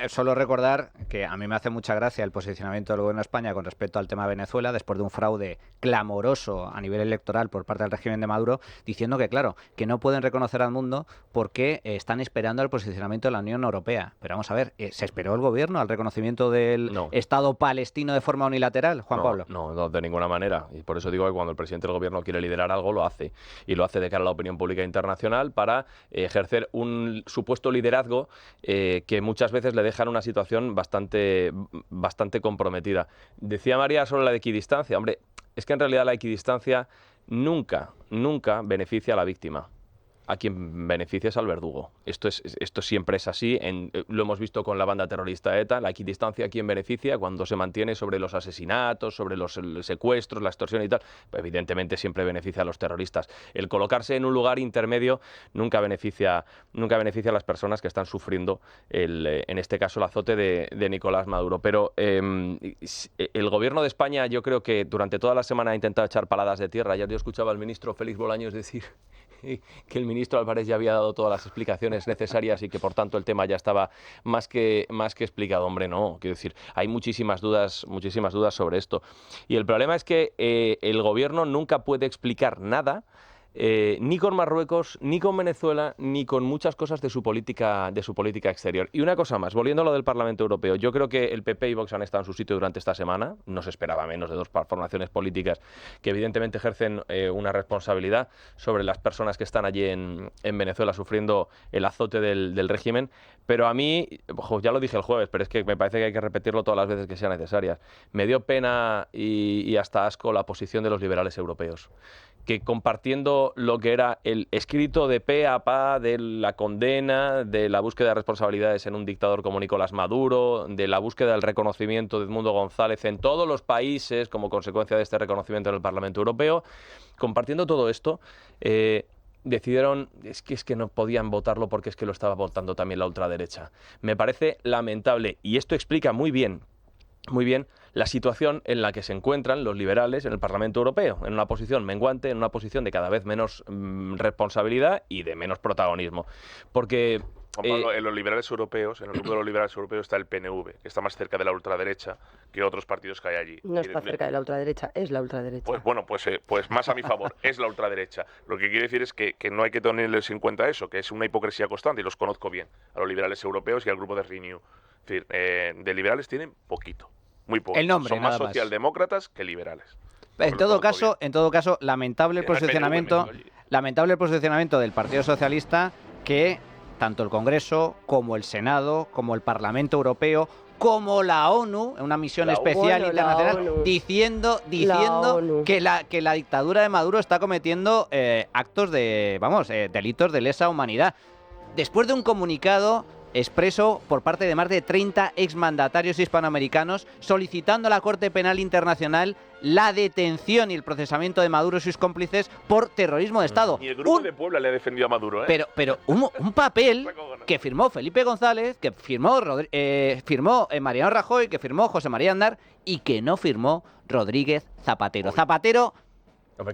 Solo recordar que a mí me hace mucha gracia el posicionamiento del gobierno de España con respecto al tema de Venezuela, después de un fraude clamoroso a nivel electoral por parte del régimen de Maduro, diciendo que, claro, que no pueden reconocer al mundo porque están esperando al posicionamiento de la Unión Europea. Pero vamos a ver, ¿se esperó el gobierno al reconocimiento del Estado palestino de forma unilateral, Juan Pablo? No, de ninguna manera. Y por eso digo que cuando el presidente del gobierno quiere liderar algo, lo hace. Y lo hace de cara a la opinión pública internacional para ejercer un supuesto liderazgo que muchas veces le deja en una situación bastante comprometida. Decía María sobre la equidistancia. Hombre, es que en realidad la equidistancia nunca beneficia a la víctima. A quien beneficia es al verdugo. Esto siempre es así. Lo hemos visto con la banda terrorista ETA. La equidistancia a quien beneficia cuando se mantiene sobre los asesinatos, sobre los secuestros, la extorsión y tal. Pues evidentemente siempre beneficia a los terroristas. El colocarse en un lugar intermedio nunca beneficia a las personas que están sufriendo, en este caso, el azote de Nicolás Maduro. Pero el gobierno de España, yo creo que durante toda la semana ha intentado echar paladas de tierra. Ayer yo escuchaba al ministro Félix Bolaños decir que el ministro Álvarez ya había dado todas las explicaciones necesarias y que por tanto el tema ya estaba más que explicado. Hombre, no, quiero decir, hay muchísimas dudas sobre esto. Y el problema es que el gobierno nunca puede explicar nada, ni con Marruecos, ni con Venezuela, ni con muchas cosas de su política exterior. Y una cosa más, volviendo a lo del Parlamento Europeo, yo creo que el PP y Vox han estado en su sitio durante esta semana. No se esperaba menos de dos formaciones políticas que evidentemente ejercen una responsabilidad sobre las personas que están allí en Venezuela sufriendo el azote del régimen. Pero a mí, ya lo dije el jueves, pero es que me parece que hay que repetirlo todas las veces que sean necesarias. Me dio pena y hasta asco la posición de los liberales europeos, que compartiendo lo que era el escrito de pe a pa de la condena, de la búsqueda de responsabilidades en un dictador como Nicolás Maduro, de la búsqueda del reconocimiento de Edmundo González en todos los países como consecuencia de este reconocimiento en el Parlamento Europeo, compartiendo todo esto, decidieron es que no podían votarlo porque es que lo estaba votando también la ultraderecha. Me parece lamentable y esto explica muy bien la situación en la que se encuentran los liberales en el Parlamento Europeo, en una posición menguante, en una posición de cada vez menos responsabilidad y de menos protagonismo. Porque Juan Pablo, en los liberales europeos, en el grupo de los liberales europeos está el PNV, que está más cerca de la ultraderecha que otros partidos que hay allí. No está cerca de la ultraderecha, es la ultraderecha. Pues bueno, pues más a mi favor, es la ultraderecha. Lo que quiere decir es que no hay que tenerles en cuenta eso, que es una hipocresía constante, y los conozco bien, a los liberales europeos y al grupo de Renew. Es decir, de liberales tienen poquito, muy poco. El nombre, son más socialdemócratas que liberales. En todo caso, lamentable el posicionamiento del Partido Socialista, que tanto el Congreso como el Senado, como el Parlamento Europeo, como la ONU, en una misión especial internacional, diciendo que la dictadura de Maduro está cometiendo actos de, delitos de lesa humanidad. Después de un comunicado expreso por parte de más de 30 exmandatarios hispanoamericanos solicitando a la Corte Penal Internacional la detención y el procesamiento de Maduro y sus cómplices por terrorismo de Estado. Y el Grupo de Puebla le ha defendido a Maduro, ¿eh? Pero un papel que firmó Felipe González, que firmó Mariano Rajoy, que firmó José María Aznar y que no firmó Rodríguez Zapatero. Zapatero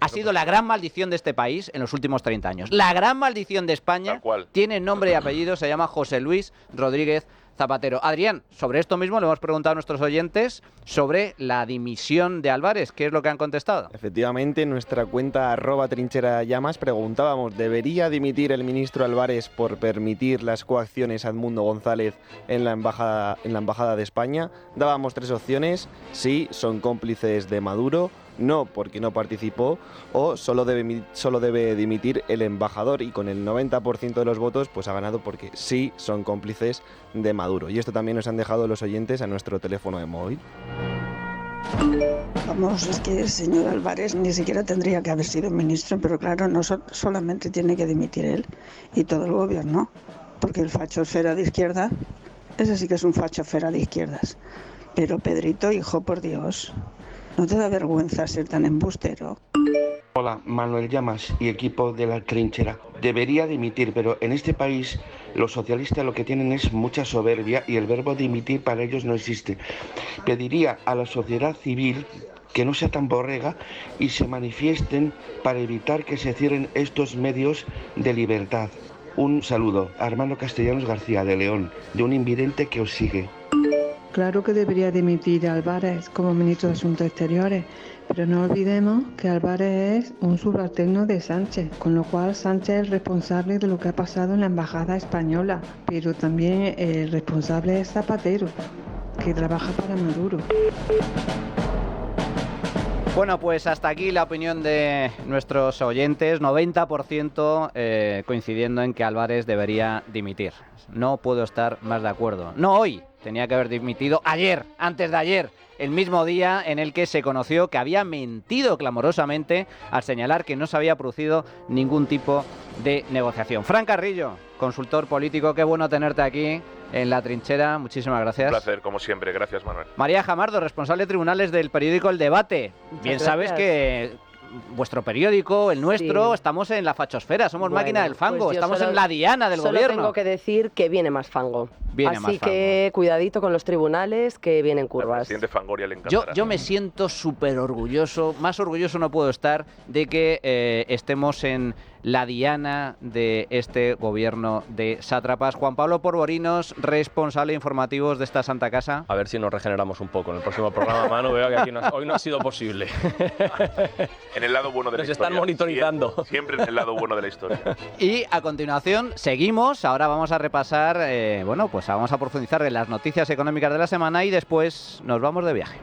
ha sido la gran maldición de este país en los últimos 30 años. La gran maldición de España tiene nombre y apellido, se llama José Luis Rodríguez Zapatero. Adrián, sobre esto mismo le hemos preguntado a nuestros oyentes sobre la dimisión de Álvarez. ¿Qué es lo que han contestado? Efectivamente, en nuestra cuenta @trincherallamas preguntábamos: ¿debería dimitir el ministro Álvarez por permitir las coacciones a Edmundo González en la embajada de España? Dábamos 3 opciones: sí, son cómplices de Maduro; no, porque no participó; o solo debe dimitir el embajador, y con el 90% de los votos pues ha ganado porque sí, son cómplices de Maduro. Y esto también nos han dejado los oyentes a nuestro teléfono de móvil. Vamos, es que el señor Álvarez ni siquiera tendría que haber sido ministro, pero claro, no solamente tiene que dimitir él y todo el gobierno, porque el fachosfera de izquierda, ese sí que es un fachosfera de izquierdas. Pero Pedrito, hijo, por Dios, ¿no te da vergüenza ser tan embustero? Hola, Manuel Llamas y equipo de La Trinchera. Debería dimitir, pero en este país los socialistas lo que tienen es mucha soberbia y el verbo dimitir para ellos no existe. Pediría a la sociedad civil que no sea tan borrega y se manifiesten para evitar que se cierren estos medios de libertad. Un saludo, Armando Castellanos García de León, de un invidente que os sigue. Claro que debería dimitir Álvarez como ministro de Asuntos Exteriores, pero no olvidemos que Álvarez es un subalterno de Sánchez, con lo cual Sánchez es responsable de lo que ha pasado en la embajada española, pero también el responsable es Zapatero, que trabaja para Maduro. Bueno, pues hasta aquí la opinión de nuestros oyentes, 90% coincidiendo en que Álvarez debería dimitir. No puedo estar más de acuerdo. No hoy, tenía que haber dimitido ayer, antes de ayer, el mismo día en el que se conoció que había mentido clamorosamente al señalar que no se había producido ningún tipo de negociación. Fran Carrillo, consultor político, qué bueno tenerte aquí en La Trinchera, muchísimas gracias. Un placer, como siempre, gracias, Manuel. María Jamardo, responsable de tribunales del periódico El Debate. Bien sabes que vuestro periódico, el nuestro, estamos en la fachosfera, somos máquina del fango, pues estamos en la diana del gobierno. Solo tengo que decir que viene más fango. Así que cuidadito con los tribunales, que vienen curvas. Presidente Fangoria le encantará. Yo me siento súper orgulloso, más orgulloso no puedo estar de que estemos en la diana de este gobierno de sátrapas. Juan Pablo Porborinos, responsable de informativos de esta Santa Casa. A ver si nos regeneramos un poco en el próximo programa, Manu. Veo que aquí hoy no ha sido posible. En el lado bueno de la historia. Nos están monitorizando. Siempre en el lado bueno de la historia. Y a continuación seguimos. Ahora vamos a repasar, vamos a profundizar en las noticias económicas de la semana y después nos vamos de viaje.